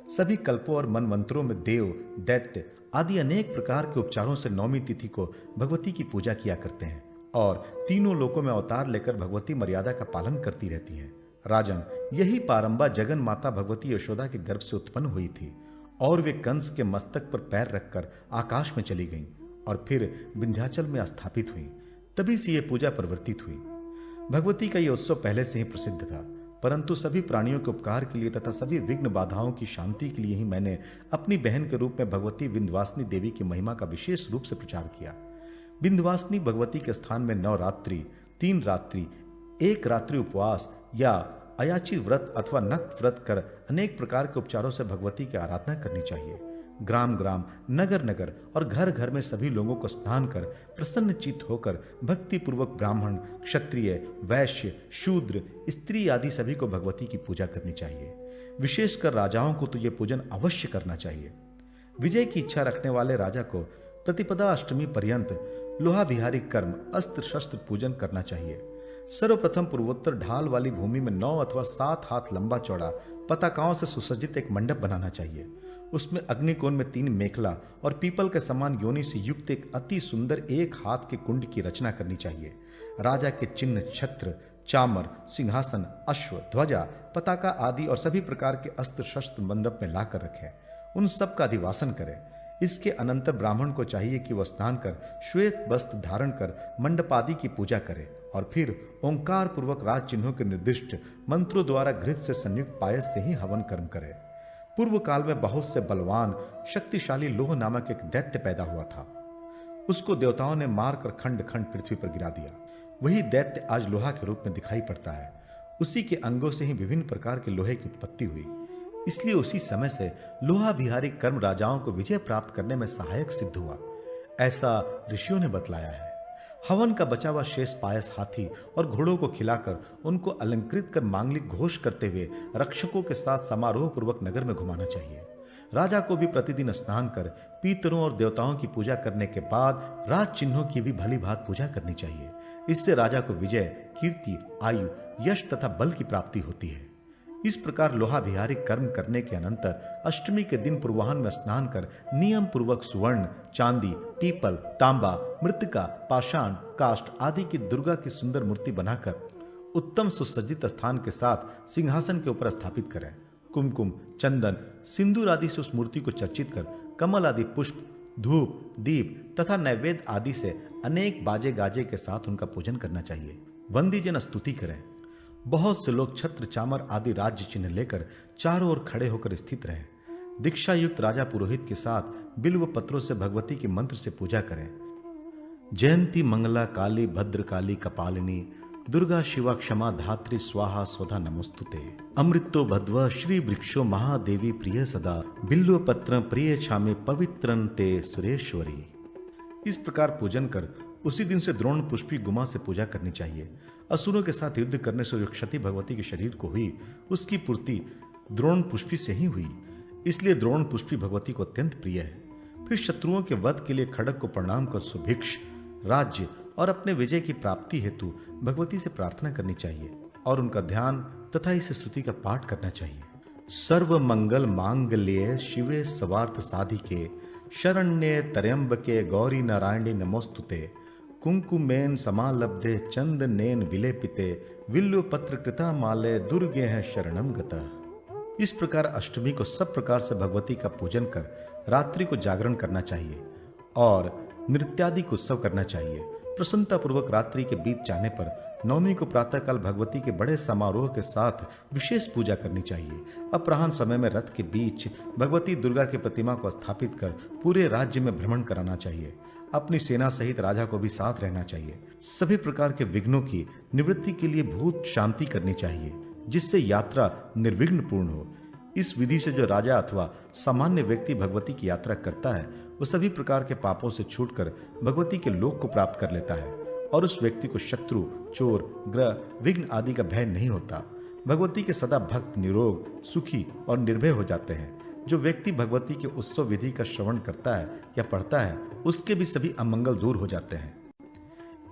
S1: सभी कल्पों और मनवंतरों में देव, दैत्य आदि अनेक प्रकार के उपचारों से नवमी तिथि को भगवती की पूजा किया करते हैं और तीनों लोकों में अवतार लेकर भगवती मर्यादा का पालन करती रहती हैं। राजन, यही पारंबा जगन माता भगवती यशोदा के गर्भ से उत्पन्न हुई थी और वे कंस के मस्तक पर पैर रखकर आकाश में चली गईं और फिर विंध्याचल में स्थापित हुई। तभी से यह पूजा प्रवर्तित हुई। भगवती का यह उत्सव पहले से ही प्रसिद्ध था, परंतु सभी प्राणियों के उपकार के लिए तथा सभी विघ्न बाधाओं की शांति के लिए ही मैंने अपनी बहन के रूप में भगवती विंध्यवासिनी देवी की महिमा का विशेष रूप से प्रचार किया। विंध्यवासिनी भगवती के स्थान में 9 रात्रि, 3 रात्रि, 1 रात्रि उपवास या अयाची व्रत अथवा नक्त व्रत कर अनेक प्रकार के उपचारों से भगवती की आराधना करनी चाहिए। ग्राम ग्राम, नगर नगर और घर घर में सभी लोगों को स्नान कर प्रसन्न चित्त होकर भक्ति पूर्वक ब्राह्मण, क्षत्रिय, वैश्य, शूद्र, स्त्री आदि सभी को भगवती की पूजा करनी चाहिए। विशेषकर राजाओं को तो यह पूजन अवश्य करना चाहिए। विजय की इच्छा रखने वाले राजा को प्रतिपदा अष्टमी पर्यंत लोहा बिहारी कर्म, अस्त्र शस्त्र पूजन करना चाहिए। सर्वप्रथम पूर्वोत्तर ढाल वाली भूमि में 9 अथवा 7 हाथ लंबा चौड़ा पताकाओं से सुसज्जित एक मंडप बनाना चाहिए। उसमें अग्निकोण में 3 मेखला और पीपल के समान योनि से युक्त एक अति सुंदर 1 हाथ के कुंड की रचना करनी चाहिए। राजा के चिन्ह, छत्र, चामर, सिंहासन, अश्व, ध्वजा, पताका आदि और सभी प्रकार के अस्त्र शस्त्र मंडप में लाकर रखे, उन सब का अधिवासन करे। इसके अनंतर ब्राह्मण को चाहिए कि वह स्नान कर श्वेत वस्त्र धारण कर मंडप आदि की पूजा करे और फिर ओंकार पूर्वक राज चिन्हों के निर्दिष्ट मंत्रों द्वारा घृत से संयुक्त पायस से ही हवन कर्म करे। पूर्व काल में बहुत से बलवान शक्तिशाली लोह नामक एक दैत्य पैदा हुआ था। उसको देवताओं ने मारकर खंड खंड पृथ्वी पर गिरा दिया। वही दैत्य आज लोहा के रूप में दिखाई पड़ता है। उसी के अंगों से ही विभिन्न प्रकार के लोहे की उत्पत्ति हुई। इसलिए उसी समय से लोहा बिहारी कर्म राजाओं को विजय प्राप्त करने में सहायक सिद्ध हुआ, ऐसा ऋषियों ने बतलाया है। हवन का बचा हुआ शेष पायस हाथी और घोड़ों को खिलाकर उनको अलंकृत कर मांगलिक घोष करते हुए रक्षकों के साथ समारोह पूर्वक नगर में घुमाना चाहिए। राजा को भी प्रतिदिन स्नान कर पीतरों और देवताओं की पूजा करने के बाद राज चिन्हों की भी भली भांति पूजा करनी चाहिए। इससे राजा को विजय, कीर्ति, आयु, यश तथा बल की प्राप्ति होती है। इस प्रकार लोहा बिहारी कर्म करने के अनंतर अष्टमी के दिन पूर्वाह्न में स्नान कर नियम पूर्वक सुवर्ण, चांदी, पीपल, तांबा, मृत्तिका, पाषाण, काष्ठ आदि की दुर्गा की सुंदर मूर्ति बनाकर उत्तम सुसज्जित स्थान के साथ सिंहासन के ऊपर स्थापित करें। कुमकुम, चंदन, सिंदूर आदि से उस मूर्ति को चर्चित कर कमल आदि पुष्प, धूप, दीप तथा नैवेद्य आदि से अनेक बाजे गाजे के साथ उनका पूजन करना चाहिए। वंदीजन स्तुति करें। बहुत से लोग छत्र, चामर आदि राज्य चिन्ह लेकर चारों ओर खड़े होकर स्थित रहें। दीक्षा युक्त राजा पुरोहित के साथ बिल्व पत्रों से भगवती के मंत्र से पूजा करें। जयंती मंगला काली भद्रकाली कपालिनी दुर्गा शिवा क्षमा धात्री स्वाहा स्वधा नमोस्तुते। अमृतो भद्व श्री वृक्षो महादेवी प्रिय सदा बिल्व पत्र प्रिय छामे पवित्रन ते सुरेश्वरी। इस प्रकार पूजन कर उसी दिन से द्रोण पुष्पी गुमा से पूजा करनी चाहिए। असुरों के साथ युद्ध करने से जो क्षति भगवती के शरीर को हुई उसकी पूर्ति द्रोण पुष्पी से ही हुई, इसलिए द्रोण पुष्पी भगवती को अत्यंत प्रिय है। फिर शत्रुओं के वध के लिए खड़ग को प्रणाम कर सुभिक्ष, राज्य और अपने विजय की प्राप्ति हेतु भगवती से प्रार्थना करनी चाहिए और उनका ध्यान तथा इस स्तुति का पाठ करना चाहिए। सर्व मंगल मांगल्ये शिवे सर्वार्थ साधिके शरण्ये त्र्यंबके गौरी नारायणे नमोस्तुते कुंकुमेन समालब्धे चंदनेन विलेपिते विल्लु पत्र कृता माले दुर्गे है शरणम गतः। इस प्रकार अष्टमी को सब प्रकार से भगवती का पूजन कर रात्रि को जागरण करना चाहिए और नृत्यादि उत्सव करना चाहिए। प्रसन्नता पूर्वक रात्रि के बीत जाने पर नवमी को प्रातःकाल भगवती के बड़े समारोह के साथ विशेष पूजा करनी चाहिए। अपराह्न समय में रथ के बीच भगवती दुर्गा की प्रतिमा को स्थापित कर पूरे राज्य में भ्रमण कराना चाहिए। अपनी सेना सहित राजा को भी साथ रहना चाहिए। सभी प्रकार के विघ्नों की निवृत्ति के लिए भूत शांति करनी चाहिए, जिससे यात्रा निर्विघ्न पूर्ण हो। इस विधि से जो राजा अथवा सामान्य व्यक्ति भगवती की यात्रा करता है, वो सभी प्रकार के पापों से छूटकर भगवती के लोक को प्राप्त कर लेता है और उस व्यक्ति को शत्रु, चोर, ग्रह, विघ्न आदि का भय नहीं होता। भगवती के सदा भक्त निरोग, सुखी और निर्भय हो जाते हैं। जो व्यक्ति भगवती के उत्सव विधि का श्रवण करता है या पढ़ता है, उसके भी सभी अमंगल दूर हो जाते हैं।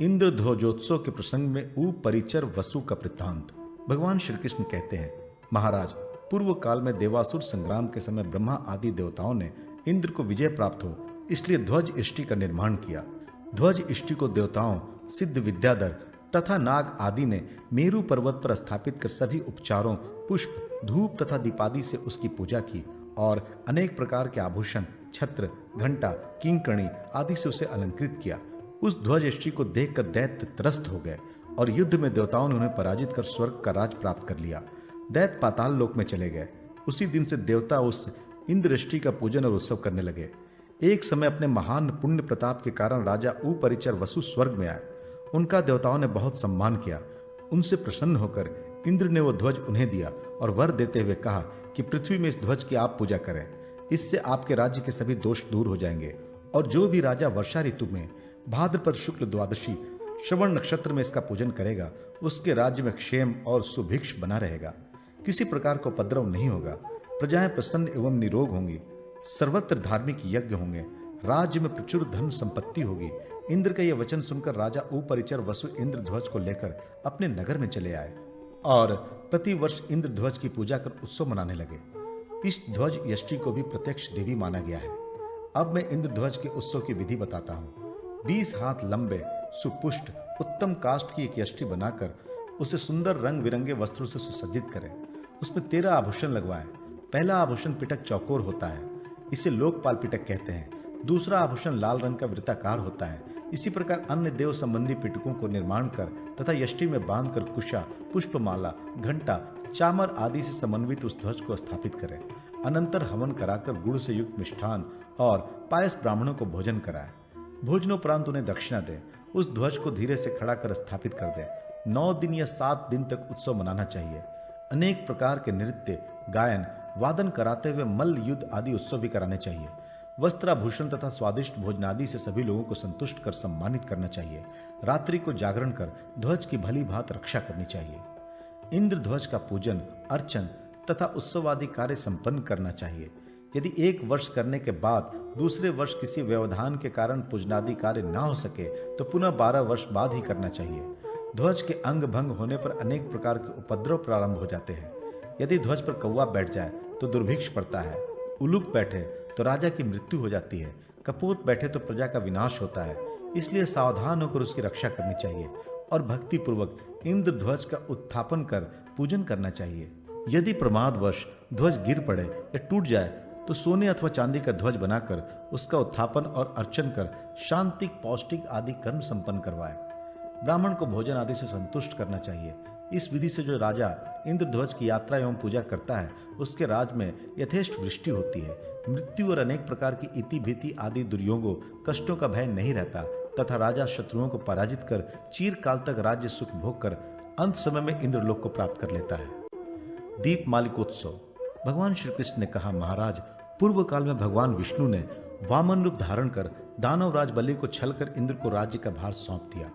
S1: इंद्र ध्वजोत्सव के प्रसंग में परिचर वसु का वृत्तांत। भगवान श्री कृष्ण कहते हैं, महाराज, पूर्व काल में देवासुर संग्राम के समय ब्रह्मा आदि देवताओं ने इंद्र को विजय प्राप्त हो, इसलिए ध्वज इष्टि का निर्माण किया। ध्वज इष्टि को देवताओं, सिद्ध विद्याधर तथा नाग आदि ने मेरु पर्वत पर स्थापित कर सभी उपचारों, पुष्प, धूप तथा दीपादि से उसकी पूजा की और अनेक प्रकार के आभूषण, छत्र, घंटा, किंकणी आदि से उसे अलंकृत किया। उस ध्वज इष्टि को देखकर दैत्य त्रस्त हो गए और युद्ध में देवताओं ने उन्हें पराजित कर स्वर्ग का राज प्राप्त कर लिया। दैत्य पाताल लोक में चले गए। उसी दिन से देवता उस इंद्रष्टि का पूजन और उत्सव करने लगे। एक समय अपने महान पुण्य प्रताप के कारण राजा परिचर वसु स्वर्ग में आए। उनका देवताओं ने बहुत सम्मान किया। उनसे प्रसन्न होकर इंद्र ने वो ध्वज उन्हें दिया और वर देते हुए कहा कि पृथ्वी में इस ध्वज की आप पूजा करें। इससे आपके राज्य के सभी दोष दूर हो जाएंगे और जो भी राजा वर्षा ऋतु में भाद्रपद शुक्ल द्वादशी श्रवण नक्षत्र में इसका पूजन करेगा, उसके राज्य में क्षेम और सुभिक्ष बना रहेगा। किसी प्रकार का उपद्रव नहीं होगा। प्रजाएं प्रसन्न एवं निरोग होंगी। सर्वत्र धार्मिक यज्ञ होंगे। राज्य में प्रचुर धन संपत्ति होगी। इंद्र का यह वचन सुनकर राजा परिचर वसु इंद्र ध्वज को लेकर अपने नगर में चले आए और प्रति वर्ष इंद्र ध्वज की पूजा कर उत्सव मनाने लगे। इस ध्वज यष्टि को भी प्रत्यक्ष देवी माना गया है। अब मैं इंद्र ध्वज के उत्सव की विधि बताता हूँ। 20 हाथ लंबे, सुपुष्ट, उत्तम काष्ठ की एक यष्टि बनाकर उसे सुंदर रंग बिरंगे वस्त्रों से सुसज्जित करें। उसमें 13 आभूषण लगवाएं। पहला आभूषण पिटक चौकोर होता है, इसे लोकपाल पिटक कहते हैं। दूसरा आभूषण लाल रंग का वृत्ताकार होता है। इसी प्रकार अन्य देव संबंधी पिटकों को निर्माण कर तथा यष्टि में बांधकर कुशा, पुष्पमाला, घंटा, चामर आदि से समन्वित उस ध्वज को स्थापित करें। अनंतर हवन कराकर गुड़ से युक्त मिष्ठान और पायस ब्राह्मणों को भोजन कराएं। भोजनोपरांत उन्हें दक्षिणा दें। उस ध्वज को धीरे से खड़ा कर स्थापित कर दें। 9 दिन या 7 दिन तक उत्सव मनाना चाहिए। अनेक प्रकार के नृत्य, गायन, वादन कराते हुए मल्ल युद्ध आदि उत्सव भी कराने चाहिए। वस्त्राभूषण तथा स्वादिष्ट भोजनादि से सभी लोगों को संतुष्ट कर सम्मानित करना चाहिए। रात्रि को जागरण कर ध्वज की भली भांत रक्षा करनी चाहिए। इंद्र ध्वज का पूजन, अर्चन तथा उत्सव आदि कार्य संपन्न करना चाहिए। यदि 1 वर्ष करने के बाद दूसरे वर्ष किसी व्यवधान के कारण पूजनादि कार्य ना हो सके तो पुनः 12 वर्ष बाद ही करना चाहिए। ध्वज के अंग भंग होने पर अनेक प्रकार के उपद्रव प्रारंभ हो जाते हैं। यदि ध्वज पर कौवा बैठ जाए तो दुर्भिक्ष पड़ता है। उलूक बैठे तो राजा की मृत्यु हो जाती है। कपोत बैठे तो प्रजा का विनाश होता है। इसलिए सावधान होकर उसकी रक्षा करनी चाहिए और भक्ति पूर्वक इंद्र ध्वज का उत्थापन कर पूजन करना चाहिए। यदि प्रमादवश ध्वज गिर पड़े या टूट जाए तो सोने अथवा चांदी का ध्वज बनाकर उसका उत्थापन और अर्चन कर शांतिक, पौष्टिक आदि कर्म संपन्न करवाए। ब्राह्मण को भोजन आदि से संतुष्ट करना चाहिए। इस विधि से जो राजा इंद्र ध्वज की यात्रा एवं पूजा करता है, उसके राज में यथेष्ट वृष्टि होती है। मृत्यु और अनेक प्रकार की इति भीति आदि दुर्योगों, कष्टों का भय नहीं रहता तथा राजा शत्रुओं को पराजित कर चीर काल तक राज्य सुख भोग कर अंत समय में इंद्रलोक को प्राप्त कर लेता है। दीप मालिकोत्सव। भगवान श्री कृष्ण ने कहा, महाराज, पूर्व काल में भगवान विष्णु ने वामन रूप धारण कर दानवराज बलि को छल कर इंद्र को राज्य का भार सौंप दिया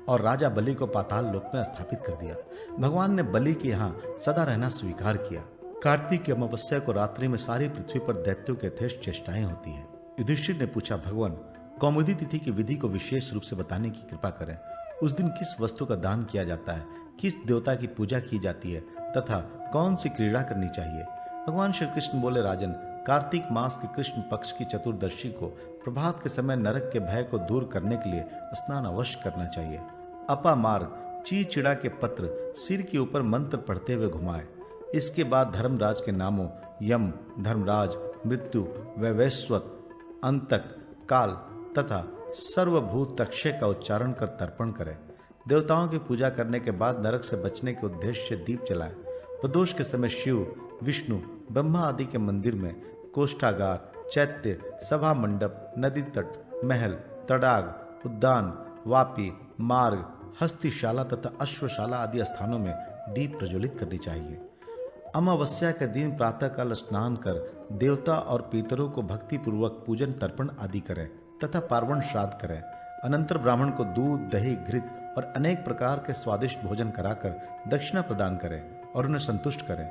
S1: और राजा बलि को पाताल लोक में स्थापित कर दिया। भगवान ने बलि के यहाँ सदा रहना स्वीकार किया। कार्तिक की अमावस्या को रात्रि में सारी पृथ्वी पर दैत्यों के यथेष्ट चेष्टाएं होती हैं। युधिष्ठिर ने पूछा, भगवान, कौमुदी तिथि की विधि को विशेष रूप से बताने की कृपा करें। उस दिन किस वस्तु का दान किया जाता है, किस देवता की पूजा की जाती है तथा कौन सी क्रीड़ा करनी चाहिए? भगवान श्री कृष्ण बोले, राजन, कार्तिक मास के कृष्ण पक्ष की चतुर्दशी को प्रभात के समय नरक के भय को दूर करने के लिए स्नान अवश्य करना चाहिए। अपा मार्ग चिड़ा के पत्र सिर के ऊपर मंत्र पढ़ते हुए घुमाए। इसके बाद धर्मराज के नामों यम, धर्मराज, मृत्यु, वैवस्वत, अंतक, काल तथा सर्वभूत तक्षय का उच्चारण कर तर्पण करे। देवताओं की पूजा करने के बाद नरक से बचने के उद्देश्य से दीप जलाए। प्रदोष के समय शिव, विष्णु, ब्रह्मा आदि के मंदिर में कोष्ठागार, चैत्य, सभा मंडप, नदी तट, महल, तड़ाग, उद्यान, वापी, मार्ग, हस्तिशाला तथा अश्वशाला आदि स्थानों में दीप प्रज्वलित करनी चाहिए। अमावस्या के दिन प्रातःकाल स्नान कर देवता और पितरों को भक्ति पूर्वक पूजन तर्पण आदि करें तथा पार्वण श्राद्ध करें। अनंतर ब्राह्मण को दूध, दही, घृत और अनेक प्रकार के स्वादिष्ट भोजन कराकर दक्षिणा प्रदान करें और उन्हें संतुष्ट करें।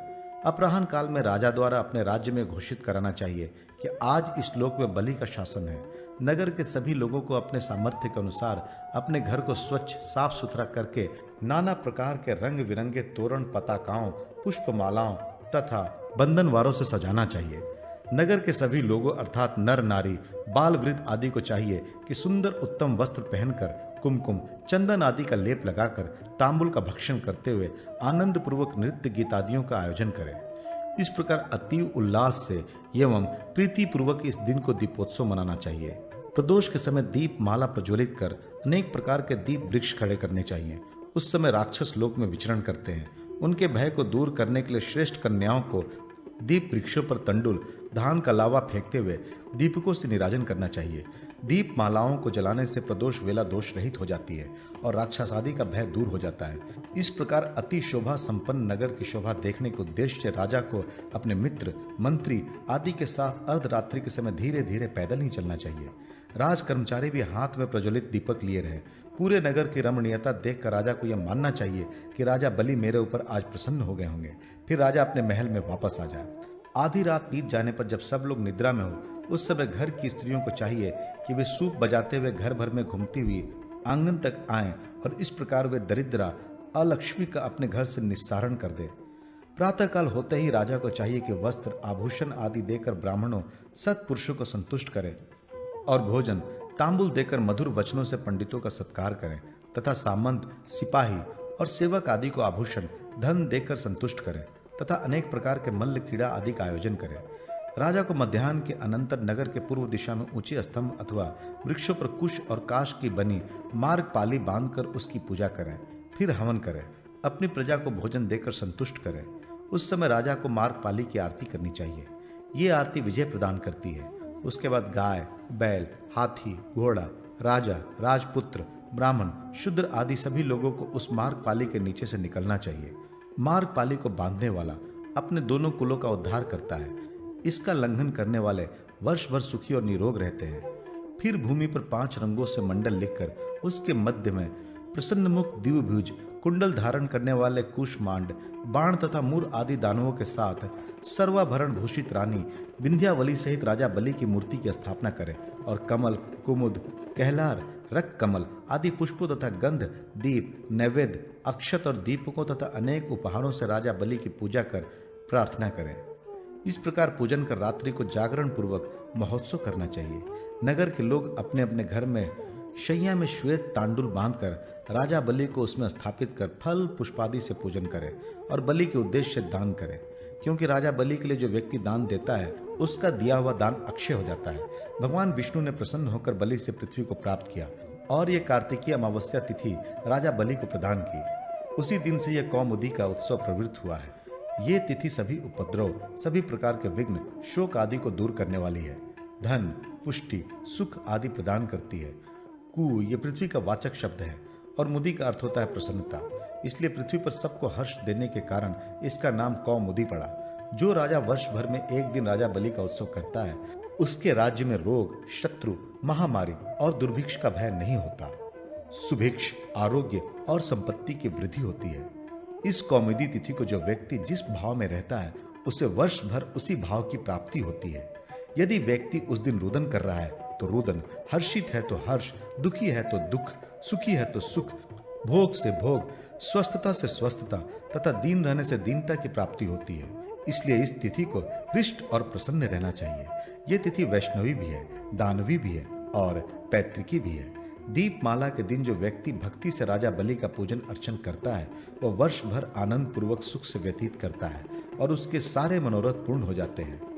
S1: अपराह्न काल में राजा द्वारा अपने राज्य में घोषित कराना चाहिए कि आज इस लोक में बलि का शासन है। नगर के सभी लोगों को अपने सामर्थ्य के अनुसार अपने घर को स्वच्छ साफ सुथरा करके नाना प्रकार के रंग बिरंगे तोरण, पताकाओं, पुष्पमालाओं तथा बंधनवारों से सजाना चाहिए। नगर के सभी लोगों अर्थात नर नारी, बाल वृद्ध आदि को चाहिए कि सुंदर उत्तम वस्त्र पहनकर कुमकुम, चंदन आदि का लेप लगाकर तांबुल का भक्षण करते हुए आनंद पूर्वक नृत्य गीत आदियों का आयोजन करें। इस प्रकार अतीव उल्लास से एवं प्रीति पूर्वक इस दिन को दीपोत्सव मनाना चाहिए। प्रदोष के समय दीप माला प्रज्वलित कर अनेक प्रकार के दीप वृक्ष खड़े करने चाहिए। उस समय राक्षस लोक में विचरण करते हैं। उनके भय को दूर करने के लिए श्रेष्ठ कन्याओं को दीप वृक्षों पर तंडुल, धान का लावा फेंकते हुए दीपकों से निराजन करना चाहिए। दीप मालाओं को जलाने से प्रदोष वेला दोष रहित हो जाती है और राक्षस आदि का भय दूर हो जाता है। इस प्रकार अति शोभा संपन्न नगर की शोभा देखने के उद्देश्य से राजा को अपने मित्र, मंत्री आदि के साथ अर्धरात्रि के समय धीरे धीरे पैदल ही चलना चाहिए। राज कर्मचारी भी हाथ में प्रज्वलित दीपक लिए रहे। पूरे नगर की रमणीयता देखकर राजा को यह मानना चाहिए कि राजा बलि मेरे ऊपर आज प्रसन्न हो गए होंगे। फिर राजा अपने महल में वापस आ जाए। आधी रात बीत जाने पर जब सब लोग निद्रा में हो, उस समय घर की स्त्रियों को चाहिए कि वे सूप बजाते हुए घर भर में घूमती हुई आंगन तक आएं और इस प्रकार वे दरिद्रा अलक्ष्मी का अपने घर से निस्सारण कर दे। प्रातःकाल होते ही राजा को चाहिए कि वस्त्र, आभूषण आदि देकर ब्राह्मणों, सत्पुरुषों को संतुष्ट करें और भोजन, तांबुल देकर मधुर वचनों से पंडितों का सत्कार करें तथा सामंत, सिपाही और सेवक आदि को आभूषण, धन देकर संतुष्ट करें तथा अनेक प्रकार के मल्ल क्रीड़ा आदि का आयोजन करें। राजा को मध्याह्न के अनंतर नगर के पूर्व दिशा में ऊंचे स्तंभ अथवा वृक्षों पर कुश और काश की बनी मार्गपाली बांधकर उसकी पूजा करें। फिर हवन करें, अपनी प्रजा को भोजन देकर संतुष्ट करें। उस समय राजा को मार्गपाली की आरती करनी चाहिए। ये आरती विजय प्रदान करती है। उसके बाद गाय, बैल, हाथी, घोड़ा, राजा, राजपुत्र, ब्राह्मण, शूद्र आदि सभी लोगों को उस मार्गपाली के नीचे से निकलना चाहिए। मार्गपाली को बांधने वाला अपने दोनों कुलों का उद्धार करता है। इसका लंघन करने वाले वर्ष भर सुखी और निरोग रहते हैं। फिर भूमि पर 5 रंगों से मंडल लिखकर उसके मध्य में प्रसन्नमुख द्विभुज, कुंडल धारण करने वाले कुशमांड, बाण तथा मूर आदि दानवों के साथ सर्वाभरण भूषित रानी विंध्यावली सहित राजा बलि की मूर्ति की स्थापना करें और कमल, कुमुद, कहलार, रक्त कमल आदि पुष्पों तथा गंध, दीप, नैवेद्य, अक्षत और दीपकों तथा अनेक उपहारों से राजा बलि की पूजा कर प्रार्थना करें। इस प्रकार पूजन कर रात्रि को जागरण पूर्वक महोत्सव करना चाहिए। नगर के लोग अपने अपने घर में शैया में श्वेत तांडुल बांधकर राजा बलि को उसमें स्थापित कर फल पुष्पादि से पूजन करें और बलि के उद्देश्य से दान करें, क्योंकि राजा बलि के लिए जो व्यक्ति दान देता है उसका दिया हुआ दान अक्षय हो जाता है। भगवान विष्णु ने प्रसन्न होकर बलि से पृथ्वी को प्राप्त किया और ये कार्तिकीय अमावस्या तिथि राजा बलि को प्रदान की। उसी दिन से यह कौमुदी का उत्सव प्रवृत्त हुआ है। ये तिथि सभी उपद्रव, सभी प्रकार के विघ्न, शोक आदि को दूर करने वाली है। धन, पुष्टि, सुख आदि प्रदान करती है। कु ये पृथ्वी का वाचक शब्द है और मुदी का अर्थ होता है प्रसन्नता। इसलिए पृथ्वी पर सबको हर्ष देने के कारण इसका नाम कौमुदी पड़ा। जो राजा वर्ष भर में एक दिन राजा बलि का उत्सव करता है उसके राज्य में रोग, शत्रु, महामारी और दुर्भिक्ष का भय नहीं होता। सुभिक्ष, आरोग्य और संपत्ति की वृद्धि होती है। इस कौमुदी तिथि को जो व्यक्ति जिस भाव में रहता है उसे वर्ष भर उसी भाव की प्राप्ति होती है। यदि व्यक्ति उस दिन रुदन कर रहा है तो रुदन, हर्षित है तो हर्ष, दुखी है तो दुख, सुखी है तो सुख, भोग से भोग, स्वस्थता से स्वस्थता तथा दीन रहने से दीनता की प्राप्ति होती है। इसलिए इस तिथि को हृष्ट और प्रसन्न रहना चाहिए। यह तिथि वैष्णवी भी है, दानवी भी है और पैतृकी भी है। दीपमाला के दिन जो व्यक्ति भक्ति से राजा बलि का पूजन अर्चन करता है वह वर्ष भर आनंद पूर्वक सुख से व्यतीत करता है और उसके सारे मनोरथ पूर्ण हो जाते हैं।